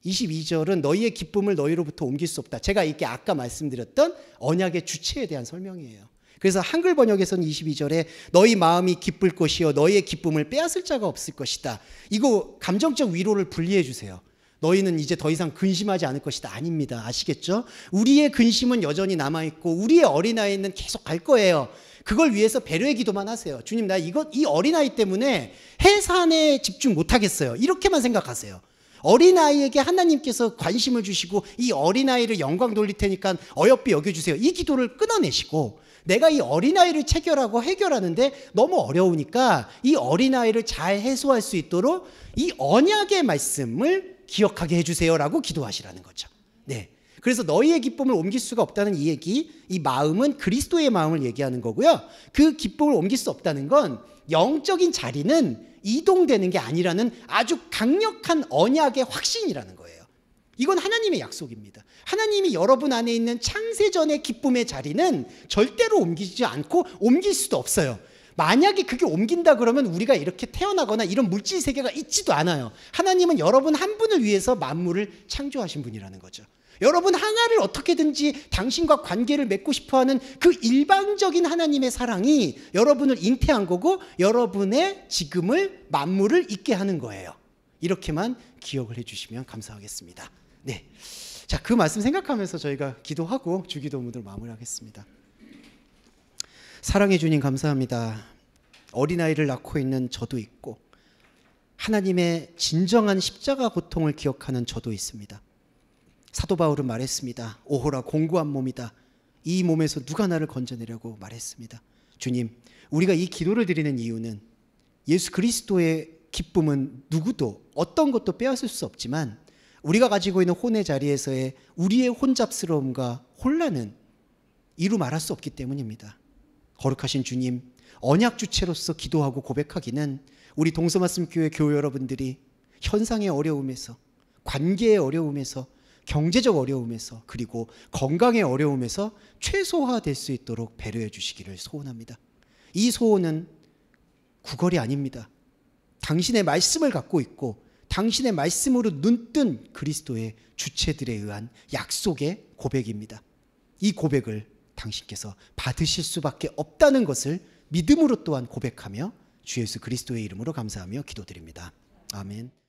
22절은 너희의 기쁨을 너희로부터 옮길 수 없다. 제가 이게 아까 말씀드렸던 언약의 주체에 대한 설명이에요. 그래서 한글 번역에서는 22절에 너희 마음이 기쁠 것이요 너희의 기쁨을 빼앗을 자가 없을 것이다. 이거 감정적 위로를 분리해 주세요. 너희는 이제 더 이상 근심하지 않을 것이다. 아닙니다. 아시겠죠? 우리의 근심은 여전히 남아있고 우리의 어린아이는 계속 갈 거예요. 그걸 위해서 배려의 기도만 하세요. 주님, 나 이 어린아이 때문에 해산에 집중 못하겠어요. 이렇게만 생각하세요. 어린아이에게 하나님께서 관심을 주시고 이 어린아이를 영광 돌릴 테니까 어여삐 여겨주세요. 이 기도를 끊어내시고, 내가 이 어린아이를 체결하고 해결하는데 너무 어려우니까 이 어린아이를 잘 해소할 수 있도록 이 언약의 말씀을 기억하게 해주세요라고 기도하시라는 거죠. 네. 그래서 너희의 기쁨을 옮길 수가 없다는 이 얘기, 이 마음은 그리스도의 마음을 얘기하는 거고요. 그 기쁨을 옮길 수 없다는 건 영적인 자리는 이동되는 게 아니라는 아주 강력한 언약의 확신이라는 거예요. 이건 하나님의 약속입니다. 하나님이 여러분 안에 있는 창세전의 기쁨의 자리는 절대로 옮기지 않고 옮길 수도 없어요. 만약에 그게 옮긴다 그러면 우리가 이렇게 태어나거나 이런 물질 세계가 있지도 않아요. 하나님은 여러분 한 분을 위해서 만물을 창조하신 분이라는 거죠. 여러분 하나를 어떻게든지 당신과 관계를 맺고 싶어하는 그 일방적인 하나님의 사랑이 여러분을 잉태한 거고 여러분의 지금을 만물을 있게 하는 거예요. 이렇게만 기억을 해주시면 감사하겠습니다. 네, 자, 그 말씀 생각하면서 저희가 기도하고 주기도문을 마무리하겠습니다. 사랑해 주님 감사합니다. 어린아이를 낳고 있는 저도 있고 하나님의 진정한 십자가 고통을 기억하는 저도 있습니다. 사도 바울은 말했습니다. 오호라 공고한 몸이다. 이 몸에서 누가 나를 건져내려고 말했습니다. 주님, 우리가 이 기도를 드리는 이유는 예수 그리스도의 기쁨은 누구도 어떤 것도 빼앗을 수 없지만 우리가 가지고 있는 혼의 자리에서의 우리의 혼잡스러움과 혼란은 이루 말할 수 없기 때문입니다. 거룩하신 주님, 언약 주체로서 기도하고 고백하기는 우리 동서말씀교회 교회 여러분들이 현상의 어려움에서, 관계의 어려움에서, 경제적 어려움에서, 그리고 건강의 어려움에서 최소화될 수 있도록 배려해 주시기를 소원합니다. 이 소원은 구걸이 아닙니다. 당신의 말씀을 갖고 있고 당신의 말씀으로 눈뜬 그리스도의 주체들에 의한 약속의 고백입니다. 이 고백을 당신께서 받으실 수밖에 없다는 것을 믿음으로 또한 고백하며 주 예수 그리스도의 이름으로 감사하며 기도드립니다. 아멘.